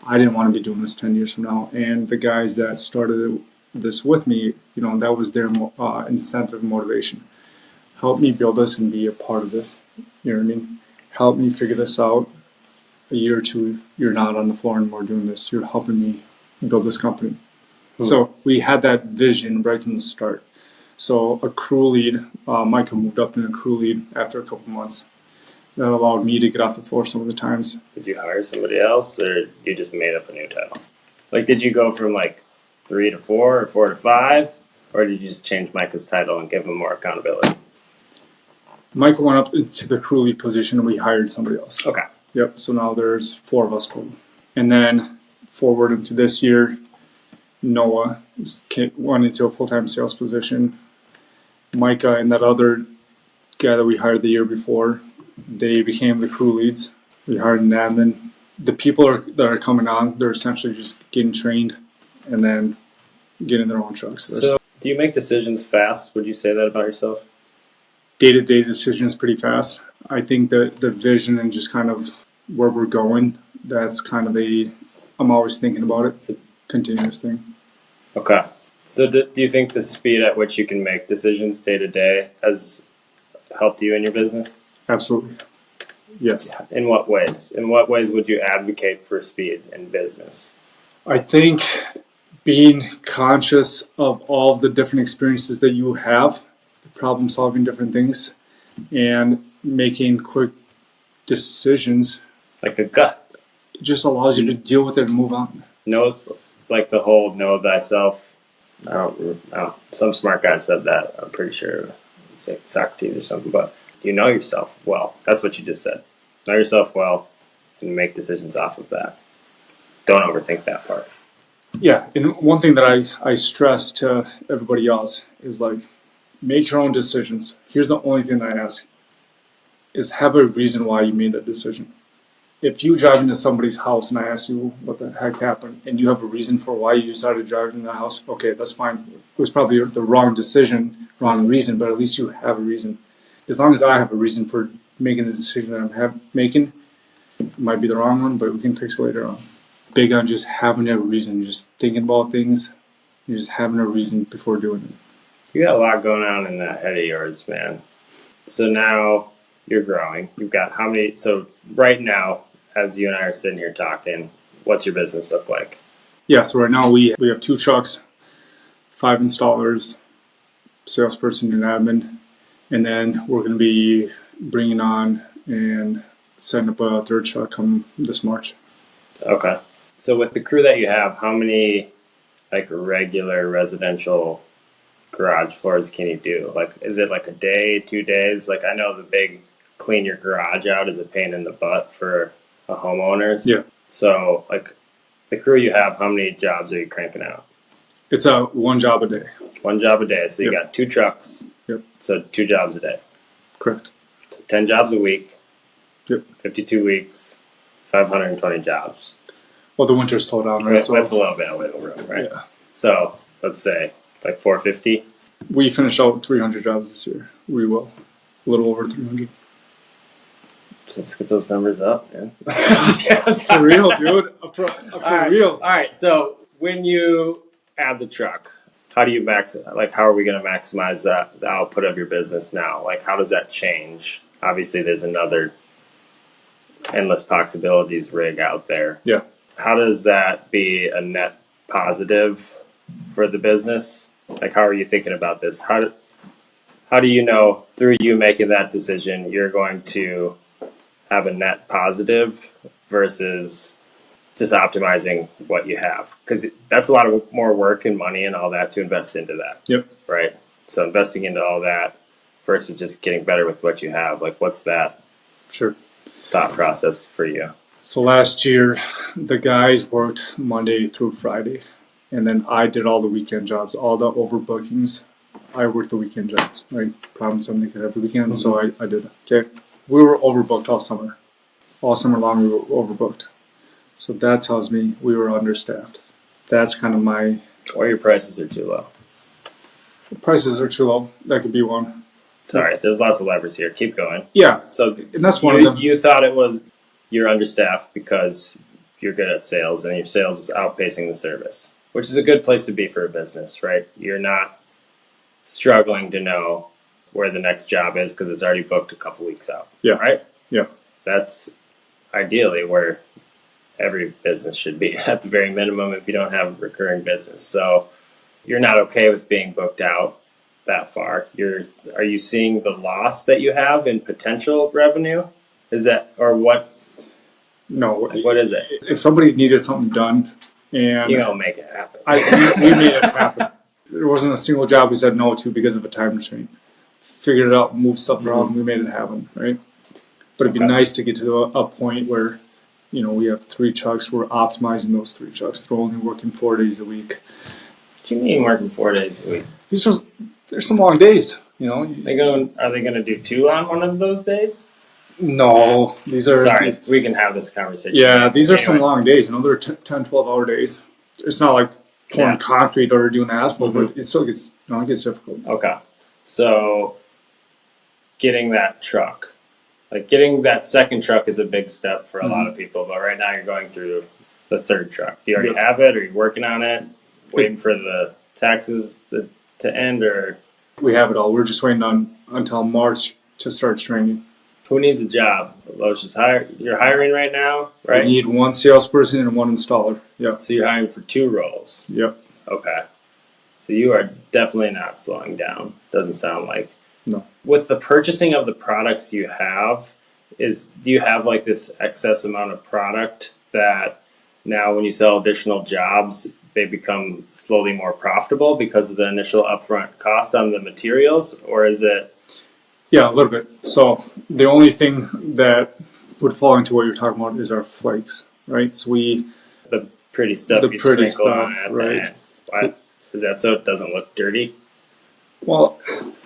I didn't want to be doing this 10 years from now. And the guys that started this with me, that was their incentive, motivation. Help me build this and be a part of this. You know what I mean? Help me figure this out. A year or two, you're not on the floor anymore doing this. You're helping me build this company. So we had that vision right from the start. So a crew lead, Micah moved up in a crew lead after a couple months. That allowed me to get off the floor some of the times. Did you hire somebody else, or you just made up a new title? Like, did you go from 3 to 4 or 4 to 5, or did you just change Micah's title and give him more accountability? Micah went up into the crew lead position, and we hired somebody else. Okay. Yep. So now there's 4 of us total. And then forward into this year, Noah went into a full-time sales position. Micah and that other guy that we hired the year before, they became the crew leads. We hired an admin. The people that are coming on, they're essentially just getting trained and then getting their own trucks. So do you make decisions fast? Would you say that about yourself? Day-to-day decisions pretty fast. I think that the vision and just kind of where we're going, that's kind of I'm always thinking about it. It's a continuous thing. Okay. So do you think the speed at which you can make decisions day to day has helped you in your business? Absolutely. Yes. In what ways? In what ways would you advocate for speed in business? I think being conscious of all the different experiences that you have, problem solving different things, and making quick decisions. Like a gut. It just allows you to deal with it and move on. Know, like the whole know thyself. I don't, some smart guy said that. I'm pretty sure it's like Socrates or something, but you know yourself well. That's what you just said. Know yourself well and make decisions off of that. Don't overthink that part. Yeah, and one thing that I stress to everybody else is make your own decisions. Here's the only thing that I ask is have a reason why you made that decision. If you drive into somebody's house and I ask you what the heck happened and you have a reason for why you decided to drive into the house, okay, that's fine. It was probably the wrong decision, wrong reason, but at least you have a reason. As long as I have a reason for making the decision that I'm making, it might be the wrong one, but we can fix it later on. Big on just having a reason, just thinking about things, and just having a reason before doing it. You got a lot going on in that head of yours, man. So now you're growing. You've got how many? So right now, as you and I are sitting here talking, what's your business look like? Yeah, so right now we have 2 trucks, 5 installers, salesperson and admin, and then we're going to be bringing on and setting up a 3rd truck come this March. Okay. So with the crew that you have, how many regular residential garage floors can you do? Is it a day, 2 days? I know the big clean your garage out is a pain in the butt for a homeowners. Yeah. So the crew you have, how many jobs are you cranking out? It's a 1 job a day. 1 job a day. So you got 2 trucks. Yep. So 2 jobs a day. Correct. 10 jobs a week. Yep. 52 weeks. 520 jobs. Well, the winter slowed down, right? With a little bit of wiggle room, right? Yeah. So let's say 450. We finished out with 300 jobs this year. We will. A little over 300. So let's get those numbers up, man. For real, dude. For real. All right. So when you add the truck, how do you how are we going to maximize the output of your business now? How does that change? Obviously, there's another endless Poxybilities rig out there. Yeah. How does that be a net positive for the business? How are you thinking about this? How how do you know through you making that decision you're going to have a net positive versus just optimizing what you have? Because that's a lot of more work and money and all that to invest into that. Yep. Right. So investing into all that versus just getting better with what you have. Like, what's that Sure. thought process for you? So last year, the guys worked Monday through Friday, and then I did all the weekend jobs, all the overbookings. I worked the weekend jobs, right? Promised somebody could have the weekend, so I did. Okay. We were overbooked all summer. All summer long, we were overbooked. So that tells me we were understaffed. That's kind of my... Or your prices are too low. Prices are too low. That could be one. Sorry, there's lots of levers here. Keep going. Yeah. So And that's one of them. you thought it was you're understaffed because you're good at sales and your sales is outpacing the service, which is a good place to be for a business, right? You're not struggling to know where the next job is because it's already booked a couple weeks out. Yeah. Right? Yeah. That's ideally where every business should be at the very minimum if you don't have recurring business. So you're not okay with being booked out that far. Are you seeing the loss that you have in potential revenue? Is that, or what? No. What is it? If somebody needed something done, and You gonna make it happen. we made it happen. There wasn't a single job we said no to because of a time restraint. Figured it out, moved stuff around, we made it happen, right? But it'd be Okay. nice to get to a point where, we have 3 trucks, we're optimizing those 3 trucks. They're only working 4 days a week. What do you mean working 4 days a week? There's some long days, Are they gonna do 2 on one of those days? No, these are... Sorry, we can have this conversation. Yeah, these are some Anyway. long days. They're 10, 12-hour days. It's not like pouring Yeah. concrete or doing asphalt, Mhm. but it still gets, it gets difficult. Okay. So getting that truck, like getting that second truck is a big step for a lot of people, but right now you're going through the third truck. Do you already have it? Are you working on it? Waiting for the taxes to end, or We have it all. We're just waiting until March to start training. who needs a job? Alosha's you're hiring right now, We right? need 1 salesperson and 1 installer. Yep. So you're hiring for 2 roles. Yep. Okay. So you are definitely not slowing down. Doesn't sound like. No. With the purchasing of the products you have, do you have like this excess amount of product that now when you sell additional jobs, they become slowly more profitable because of the initial upfront cost on the materials? Or is it, Yeah, a little bit. So the only thing that would fall into what you're talking about is our flakes, right? So the pretty stuff The you pretty sprinkle on stuff, it? right. What? Is that so it doesn't look dirty? well,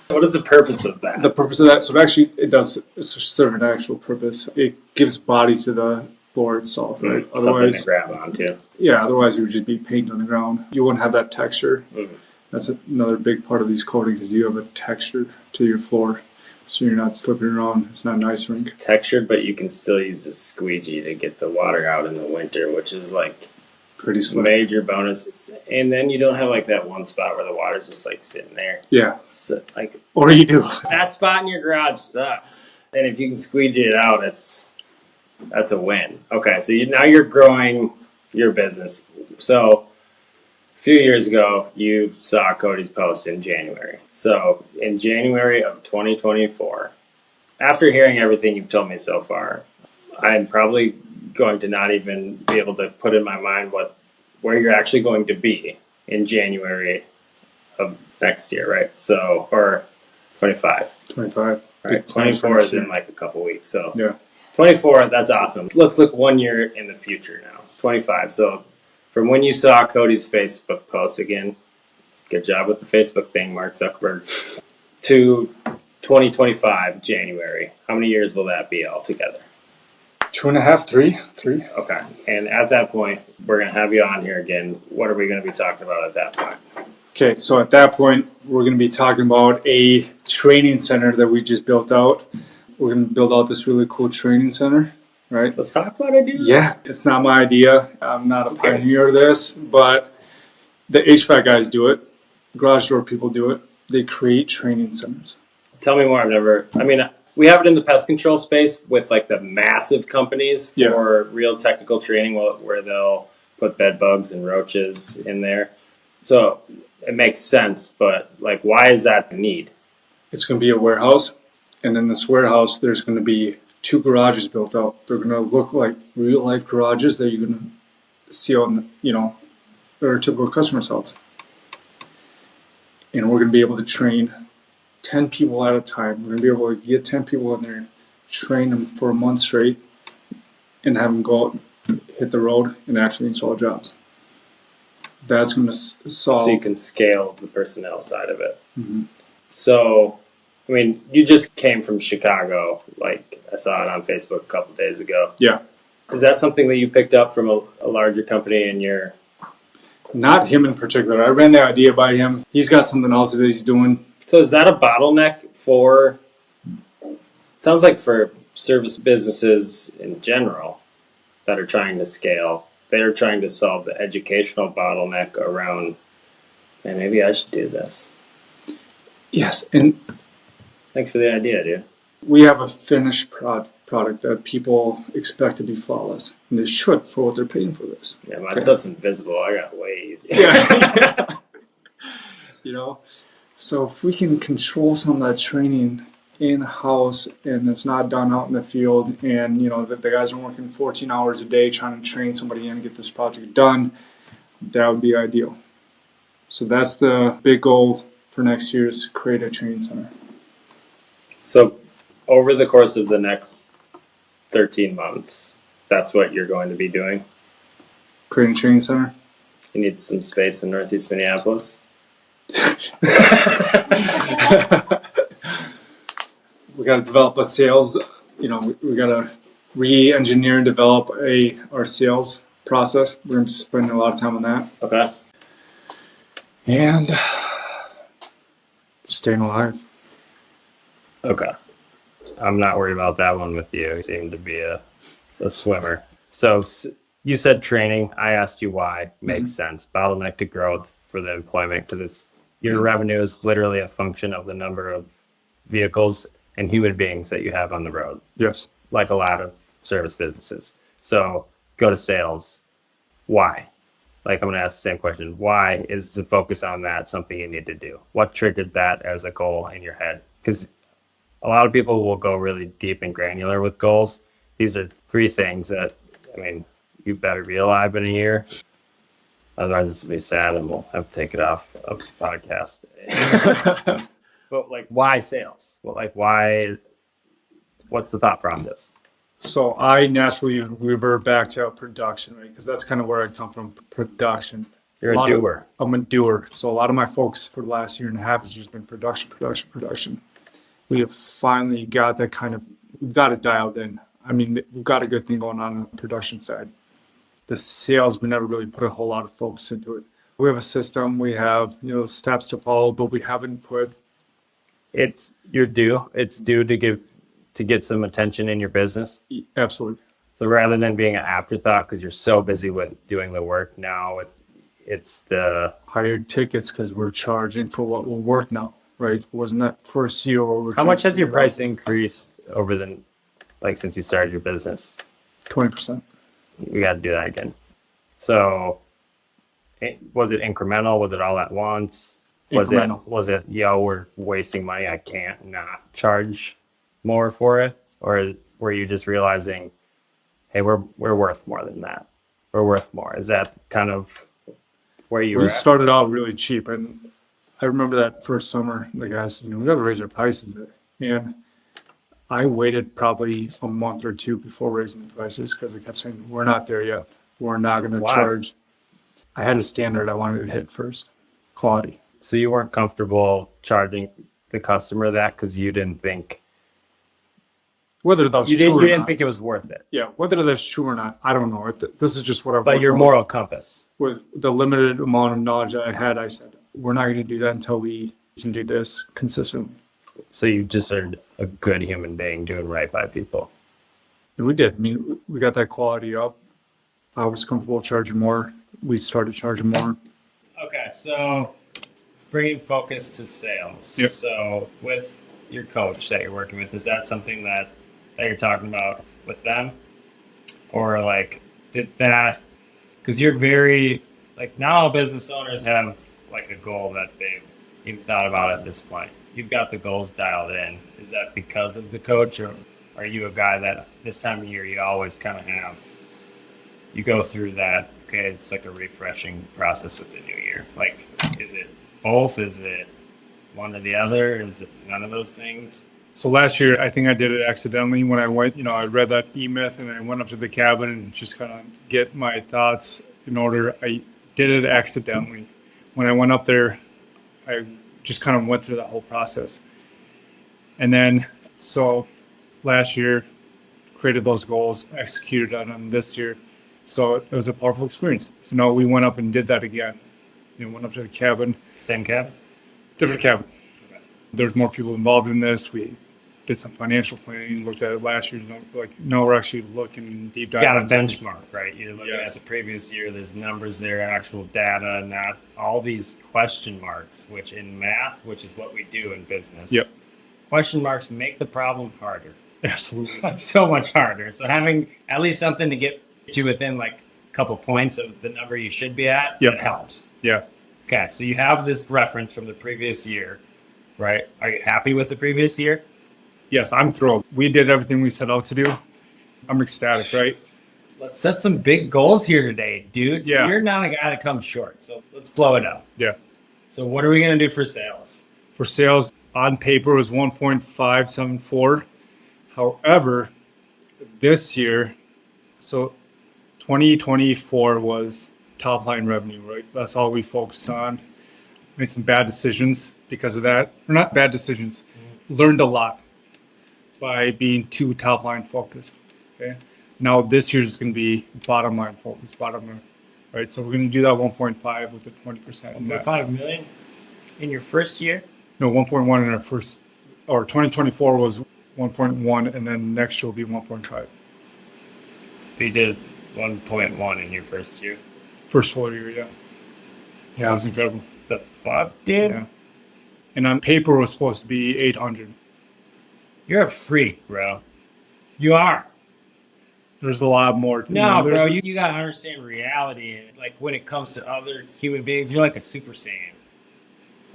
What is the purpose of that? the purpose of that, so it does serve an actual purpose. It gives body to the floor itself, right? Something to Otherwise, grab onto. otherwise you would just be paint on the ground. You wouldn't have that texture. Mhm. That's another big part of these coatings is you have a texture to your floor. So you're not slipping around. It's not an ice rink. It's textured, but you can still use a squeegee to get the water out in the winter, which is like Pretty slick. major bonus. And then you don't have like that one spot where the water's just like sitting there. Yeah. So, like Or you do. that spot in your garage sucks. And if you can squeegee it out, that's a win. Okay, so now you're growing your business. So a few years ago, you saw Cody's post in January. So in January of 2024, after hearing everything you've told me so far, I'm probably going to not even be able to put in my mind where you're actually going to be in January of next year, right? So, or 25. 25. Right, Big plans for 24 next is in year. like a couple weeks. So Yeah. 24, that's awesome. Let's look 1 year in the future now. 25. So from when you saw Cody's Facebook post, again, good job with the Facebook thing, Mark Zuckerberg, to 2025, January. How many years will that be altogether? 2.5, 3. Okay. And at that point, we're going to have you on here again. What are we going to be talking about at that point? Okay, so at that point, we're going to be talking about a training center that we just built out. We're going to build out this really cool training center, right? Let's talk about it, dude. Yeah, it's not my idea. I'm not a cares? pioneer of this, but the HVAC guys do it. Garage door people do it. They create training centers. Tell me more. We have it in the pest control space with like the massive companies for real technical training where they'll put bed bugs and roaches in there. So it makes sense, but like, why is that the need? It's going to be a warehouse, and in this warehouse, there's going to be 2 garages built out. They're going to look like real life garages that you're going to see on, their typical customer's house. And we're going to be able to train 10 people at a time. We're going to be able to get 10 people in there, train them for a month straight, and have them go out, hit the road, and actually install jobs. That's going to solve. So you can scale the personnel side of it. Mm-hmm. So, I mean, you just came from Chicago. Like, I saw it on Facebook a couple days ago. Yeah. Is that something that you picked up from a larger company in your... Not him in particular. I ran the idea by him. He's got something else that he's doing. So is that a bottleneck for... It sounds like for service businesses in general that are trying to scale, they're trying to solve the educational bottleneck around, and maybe I should do this. Yes, and Thanks for the idea, dude. we have a finished product that people expect to be flawless, and they should for what they're paying for this. Yeah, my stuff's invisible. I got way easier. Yeah. So if we can control some of that training in-house and it's not done out in the field, and the guys are working 14 hours a day trying to train somebody in and get this project done, that would be ideal. So that's the big goal for next year, is to create a training center. So over the course of the next 13 months, that's what you're going to be doing? Creating a training center. You need some space in Northeast Minneapolis? We got to develop a sales, we got to re-engineer and develop our sales process. We're going to be spending a lot of time on that. Okay. And staying alive. Okay. I'm not worried about that one with you. You seem to be a swimmer. So you said training. I asked you why. Makes sense. Bottleneck to growth for the employment, because your revenue is literally a function of the number of vehicles and human beings that you have on the road. Yes. Like a lot of service businesses. So go to sales. Why? Like, I'm going to ask the same question. Why is the focus on that something you need to do? What triggered that as a goal in your head? Because a lot of people will go really deep and granular with goals. These are 3 things that, you better be alive in a year. Otherwise, this will be sad and we'll have to take it off of the podcast. But, why sales? Why? What's the thought process? So I naturally revert back to production, right? Because that's kind of where I come from, production. You're a doer. I'm a doer. So a lot of my focus for the last year and a half has just been production. We have finally got that we've got it dialed in. We've got a good thing going on the production side. The sales, we never really put a whole lot of focus into it. We have a system, we have, steps to follow, but we haven't put... It's due to get some attention in your business. Absolutely. So rather than being an afterthought because you're so busy with doing the work now, it's the higher tickets because we're charging for what we're worth now, right? Wasn't that first year where we're... How much has your price increased over since you started your business? 20%. We got to do that again. So was it incremental? Was it all at once? Was it, we're wasting money, I can't not charge more for it? Or were you just realizing, hey, we're worth more than that? We're worth more. Is that kind of where you were at? We started out really cheap, and I remember that first summer, the guys said, we got to raise our prices. And I waited probably a month or 2 before raising the prices because they kept saying, we're not there yet. We're not going to charge. I had a standard I wanted to hit first, quality. So you weren't comfortable charging the customer that because you didn't think... Whether that's true or not. You didn't think it was worth it. Yeah, whether that's true or not, I don't know. This is just what I've... But your moral compass. With the limited amount of knowledge I had, I said, we're not going to do that until we can do this consistently. So you just are a good human being doing right by people. And we did. We got that quality up. I was comfortable charging more. We started charging more. Okay, so bringing focus to sales. Yep. So with your coach that you're working with, is that something that you're talking about with them? Or did that, because you're very, now business owners have a goal that they've even thought about at this point. you've got the goals dialed in. Is that because of the coach, or are you a guy that this time of year you always kind of have, you go through that, okay, it's like a refreshing process with the new year? Like, is it both? Is it one or the other? Is it none of those things? So last year, I think I did it accidentally when I went, I read that E-Myth and I went up to the cabin and just kind of get my thoughts in order. I did it accidentally. When I went up there, I just kind of went through that whole process. And then, so last year, created those goals, executed on them this year. So it was a powerful experience. So now we went up and did that again. Went up to the cabin. Same cabin? Different cabin. Okay. There's more people involved in this. We did some financial planning, looked at it last year. Now we're actually looking deep dive. Got a benchmark, right? You're looking Yes. at the previous year. There's numbers there, actual data, not all these question marks, which in math, which is what we do in business. Yep. Question marks make the problem harder. Absolutely. It's so much harder. So having at least something to get you within like a couple points of the number you should be at, Yep. it helps. Yeah. Okay, so you have this reference from the previous year, right? Are you happy with the previous year? Yes, I'm thrilled. We did everything we set out to do. I'm ecstatic, right? Let's set some big goals here today, dude. Yeah. You're not a guy that comes short, so let's blow it up. Yeah. So what are we going to do for sales? For sales, on paper, was 1.574. However, this year, so 2024 was top line revenue, right? That's all we focused on. Made some bad decisions because of that. Or not bad decisions. Learned a lot by being too top line focused. Okay. Now this year is going to be bottom line focused, bottom line, right? So we're going to do that 1.5 with a 20%. 1.5 million in your first year? No, 1.1 in our first, or 2024 was 1.1, and then next year will be 1.5. You did 1.1 in your first year. First full year, yeah. Yeah, it was incredible. The fuck, dude? Yeah. And on paper, it was supposed to be 800. You're a freak, bro. You are. There's a lot more. No, bro, you gotta understand reality. Like when it comes to other human beings, you're like a Super Saiyan.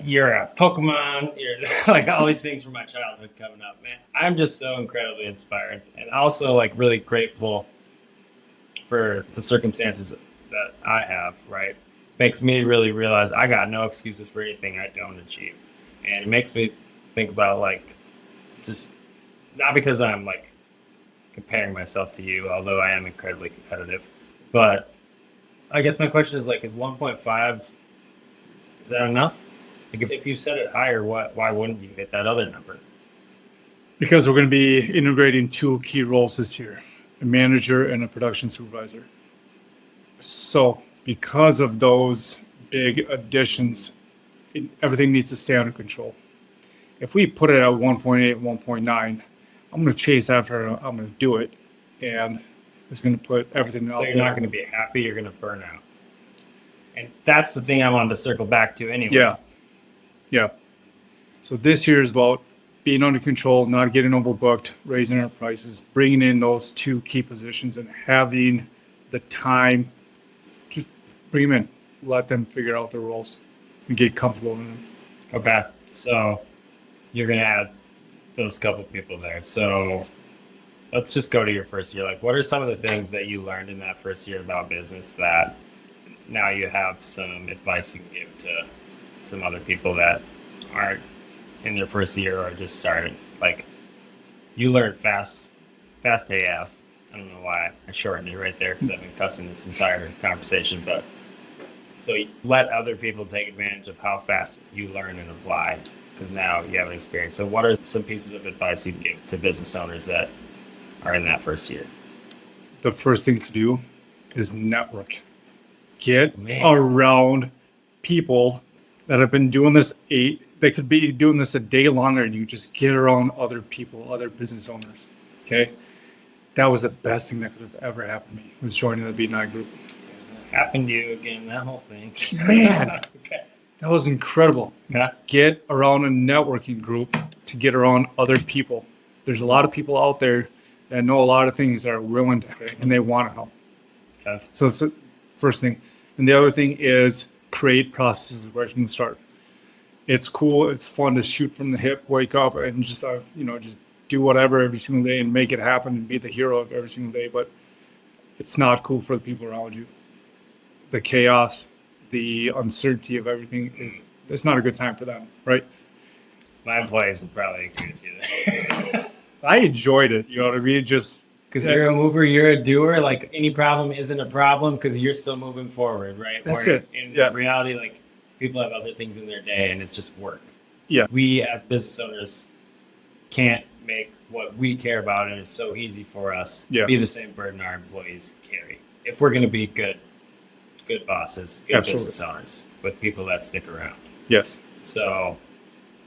You're a Pokemon. You're like all these things from my childhood coming up, man. I'm just so incredibly inspired, and also like really grateful for the circumstances that I have. Right, makes me really realize I got no excuses for anything I don't achieve, and it makes me think about like just not because I'm like comparing myself to you, although I am incredibly competitive. But I guess my question is like, is 1.5, is that enough? Like if you set it higher, why wouldn't you hit that other number? Because we're going to be integrating two key roles this year, a manager and a production supervisor. So because of those big additions, everything needs to stay under control. If we put it at 1.8, 1.9, I'm going to chase after it. I'm going to do it. And it's going to put everything else. So you're not going to be happy. You're going to burn out. And that's the thing I wanted to circle back to anyway. Yeah. Yeah. So this year is about being under control, not getting overbooked, raising our prices, bringing in those two key positions and having the time to bring them in, let them figure out their roles and get comfortable in them. Okay. So you're going to add those couple people there. So let's just go to your first year. Like, what are some of the things that you learned in that first year about business that now you have some advice you can give to some other people that aren't in their first year or just starting? Like, you learned fast AF. I don't know why I shortened it right there because I've been cussing this entire conversation. But so you let other people take advantage of how fast you learn and apply, because now you have an experience. So what are some pieces of advice you'd give to business owners that are in that first year? The first thing to do is network. Get around people that have been doing this they could be doing this a day longer, and you just get around other people, other business owners. Okay. That was the best thing that could have ever happened to me, was joining the B9 group. Happened to you again, that whole thing. Man, Okay. that was incredible. Yeah. Get around a networking group to get around other people. There's a lot of people out there that know a lot of things that are willing to, and they want to help. Okay. So that's the first thing. And the other thing is create processes right from the start. It's cool. It's fun to shoot from the hip, wake up, and just just do whatever every single day and make it happen and be the hero of every single day. But it's not cool for the people around you. The chaos, the uncertainty of everything is it's not a good time for them, right? My employees would probably agree with you there. I enjoyed it. You know what I mean? Just Because you're a mover, you're a doer. Like any problem isn't a problem because you're still moving forward, right? That's Or it. In Yeah. reality, like people have other things in their day and it's just work. Yeah. We as business owners can't make what we care about, and it's so easy for us Yeah. to be the same burden our employees carry. If we're going to be good bosses, good Absolutely. business owners with people that stick around. yes, So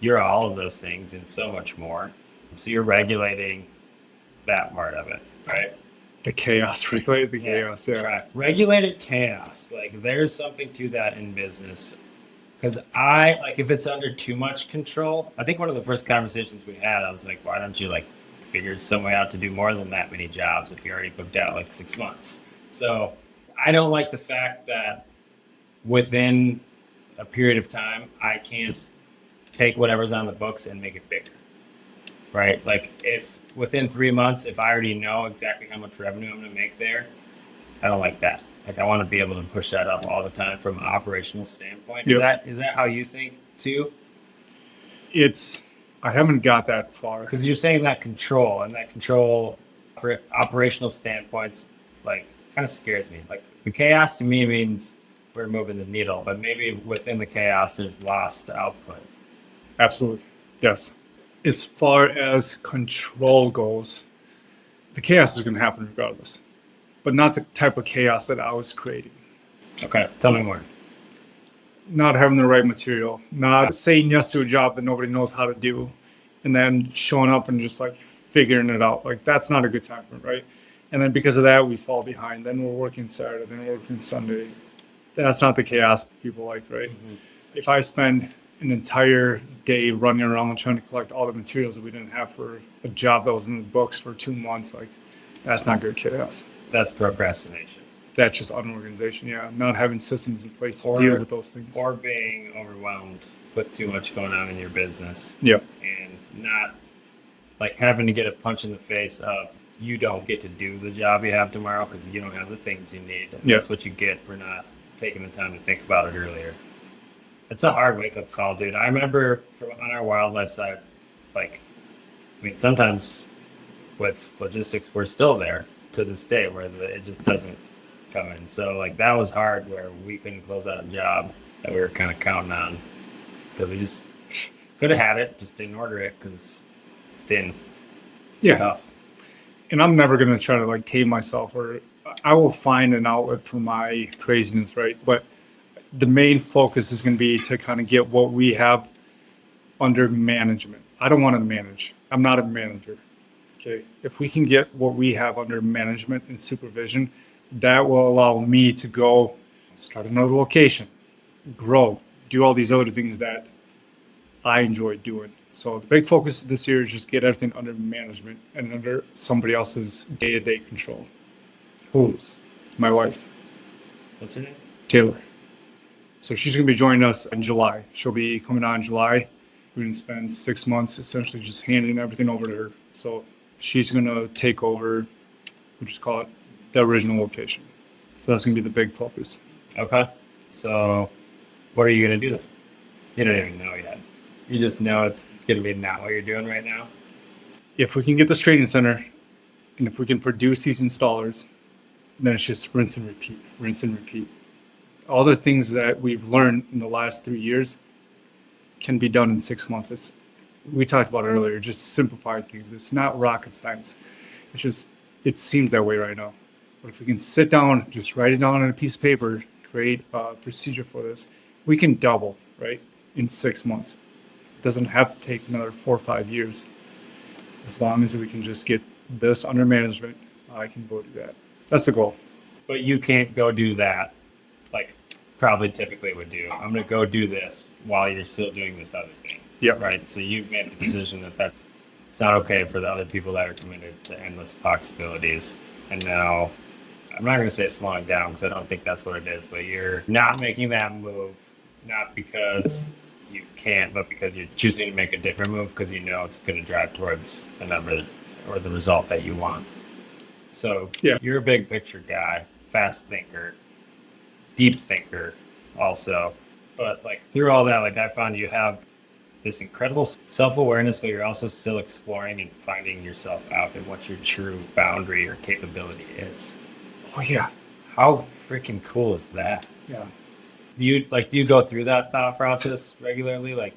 you're all of those things and so much more. So you're regulating that part of it, right? the chaos, regulate the chaos. Yeah. Right. Regulated chaos. Like there's something to that in business. Because if it's under too much control, I think one of the first conversations we had, I was like, why don't you like figure some way out to do more than that many jobs if you already booked out like 6 months? So I don't like the fact that within a period of time, I can't take whatever's on the books and make it bigger. Right? Like if within 3 months, if I already know exactly how much revenue I'm going to make there, I don't like that. Like I want to be able to push that up all the time from an operational standpoint. Yep. Is that how you think too? I haven't got that far. Because you're saying that control for operational standpoints, like kind of scares me. Like the chaos to me means we're moving the needle, but maybe within the chaos there's lost output. Absolutely. Yes. As far as control goes, the chaos is going to happen regardless, but not the type of chaos that I was creating. Okay, tell me more. Not having the right material, not saying yes to a job that nobody knows how to do, and then showing up and just like figuring it out. Like that's not a good time, right? And then because of that, we fall behind. Then we're working Saturday, then we're working Sunday. That's not the chaos people like, right? Mm-hmm. If I spend an entire day running around trying to collect all the materials that we didn't have for a job that was in the books for 2 months, like that's not good chaos. That's procrastination. That's just unorganization. Yeah, not having systems in place to Or- deal with those things. Or being overwhelmed with too much going on in your business. Yeah, And not like having to get a punch in the face of you don't get to do the job you have tomorrow because you don't have the things you need. And Yeah. that's what you get for not taking the time to think about it earlier. It's a hard wake up call, dude. I remember on our wildlife side, sometimes with logistics, we're still there to this day where it just doesn't come in. So like that was hard where we couldn't close out a job that we were kind of counting on because we just could have had it, just didn't order it because it's Yeah. tough. and I'm never gonna try to like tame myself, or I will find an outlet for my craziness, right? But the main focus is going to be to kind of get what we have under management. I don't want to manage. I'm not a manager. Okay. If we can get what we have under management and supervision, that will allow me to go start another location, grow, do all these other things that I enjoy doing. So the big focus this year is just get everything under management and under somebody else's day-to-day control. Who's? My wife, What's her name? Taylor. So she's going to be joining us in July. She'll be coming on in July. We're going to spend 6 months essentially just handing everything over to her. So she's going to take over, we'll just call it the original location. So that's going to be the big focus. Okay. So what are you going to do? You don't even know yet. You just know it's going to be not what you're doing right now. If we can get this training center and if we can produce these installers, then it's just rinse and repeat, rinse and repeat. All the things that we've learned in the last 3 years can be done in 6 months. We talked about it earlier, just simplify things. It's not rocket science. It seems that way right now. But if we can sit down, just write it down on a piece of paper, create a procedure for this, we can double, right, in 6 months. It doesn't have to take another 4 or 5 years. As long as we can just get this under management, I can go do that. That's the goal. But you can't go do that like probably typically would do. I'm going to go do this while you're still doing this other thing. Yeah. Right. So you've made the decision that it's not okay for the other people that are committed to endless Poxybilities. And now I'm not going to say slowing down because I don't think that's what it is, but you're not making that move, not because you can't, but because you're choosing to make a different move because you know it's going to drive towards the number or the result that you want. So Yeah. you're a big picture guy, fast thinker, deep thinker also. But like through all that, like I found you have this incredible self-awareness, but you're also still exploring and finding yourself out and what your true boundary or capability is. Oh yeah. How freaking cool is that? Yeah. Do you go through that thought process regularly? Like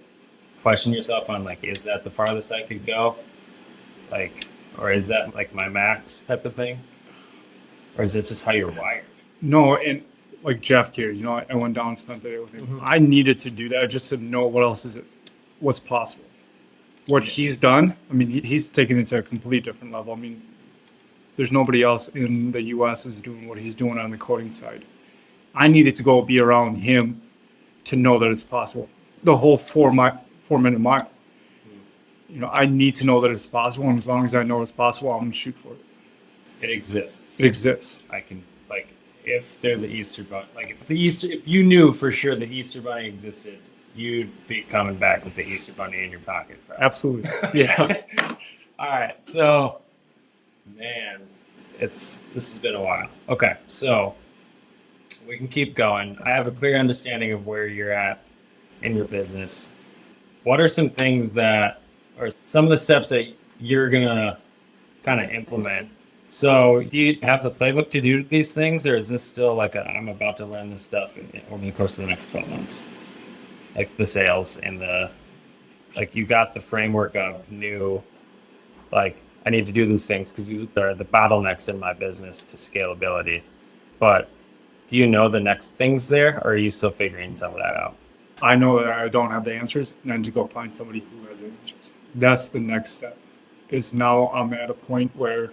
question yourself on like, is that the farthest I could go? Like, or is that like my max type of thing? Or is it just how you're wired? No, and like Jeff here, you know, I went down and spent the day with him. Mhm. I needed to do that just to know what's possible. What he's done, I mean, he's taken it to a complete different level. I mean, there's nobody else in the U.S. is doing what he's doing on the coding side. I needed to go be around him to know that it's possible. The whole 4-minute mile. You know, I need to know that it's possible, and as long as I know it's possible, I'm gonna shoot for it. It exists. It exists. I can like if there's an Easter bunny, like if you knew for sure the Easter bunny existed, you'd be coming back with the Easter bunny in your pocket. Probably. Absolutely. Yeah. All right. So, man, this has been a while. Okay, so we can keep going. I have a clear understanding of where you're at in your business. What are some things that, or some of the steps that you're gonna kind of implement? So, do you have the playbook to do these things, or is this still like I'm about to learn this stuff over the course of the next 12 months? Like the sales and like you got the framework of new, like I need to do these things because these are the bottlenecks in my business to scalability. But do you know the next things there, or are you still figuring some of that out? I know that I don't have the answers, and I need to go find somebody who has the answers. That's the next step. Is now I'm at a point where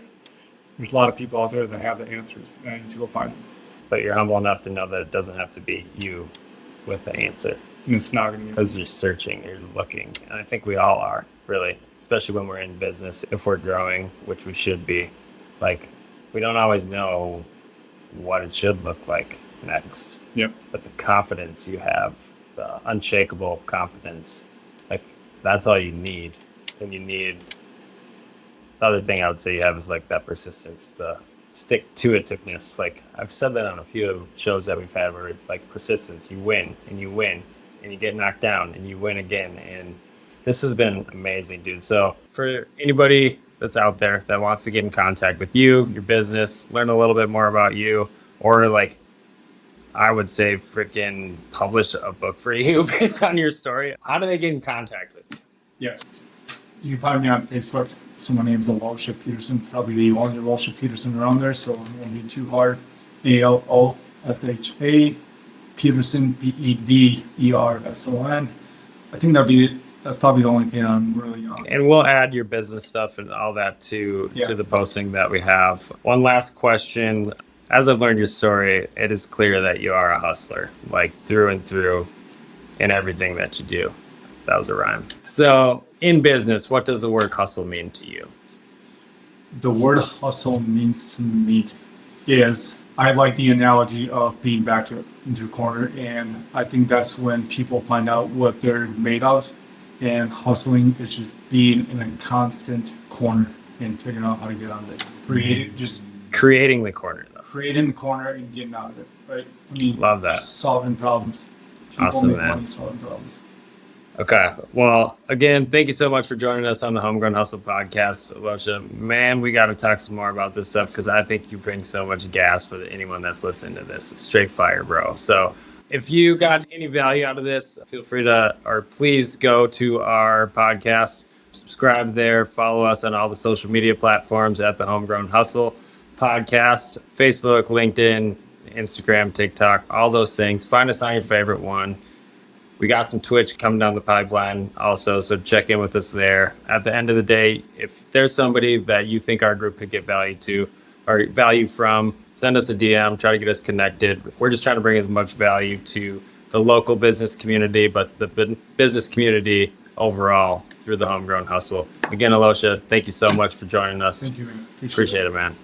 there's a lot of people out there that have the answers, and I need to go find them. But you're humble enough to know that it doesn't have to be you with the answer. And it's not going to be Because you're searching, you're looking. And I think we all are, really, especially when we're in business. If we're growing, which we should be, like, we don't always know what it should look like next. Yep. But the confidence you have, the unshakable confidence, like, that's all you need. And you need, the other thing I would say you have is, like, that persistence, the stick-to-itiveness. Like, I've said that on a few shows that we've had where, like, persistence, you win, and you win. And you get knocked down and you win again. And this has been amazing, dude. So for anybody that's out there that wants to get in contact with you, your business, learn a little bit more about you, or like, I would say freaking publish a book for you based on your story, how do they get in contact with you? Yes. You can find me on Facebook. So my name's Alosha Peterson. Probably the only Alosha Peterson around there, so I'm going to be too hard. Alosha Pederson, Pederson. I think that's probably the only thing I'm really on. And we'll add your business stuff and all that to the posting that we have. One last question. As I've learned your story, it is clear that you are a hustler, like through and through in everything that you do. That was a rhyme. So in business, what does the word hustle mean to you? The word hustle means to me is, I like the analogy of being backed into a corner, and I think that's when people find out what they're made of. And hustling is just being in a constant corner and figuring out how to get out of it. Creating the corner, though. Creating the corner and getting out of it, right? I mean, Love that. Solving problems. People Awesome, make man. money solving problems. Okay. Well, again, thank you so much for joining us on the Homegrown Hustle podcast. Alosha, man, we got to talk some more about this stuff because I think you bring so much gas for anyone that's listening to this. It's straight fire, bro. So if you got any value out of this, feel free to, or please go to our podcast, subscribe there, follow us on all the social media platforms at the Homegrown Hustle podcast, Facebook, LinkedIn, Instagram, TikTok, all those things. Find us on your favorite one. We got some Twitch coming down the pipeline also, so check in with us there. At the end of the day, if there's somebody that you think our group could get value to or value from, send us a DM, try to get us connected. We're just trying to bring as much value to the local business community, but the business community overall through the Homegrown Hustle. Again, Alosha, thank you so much for joining us. Thank you, man. Appreciate it, man.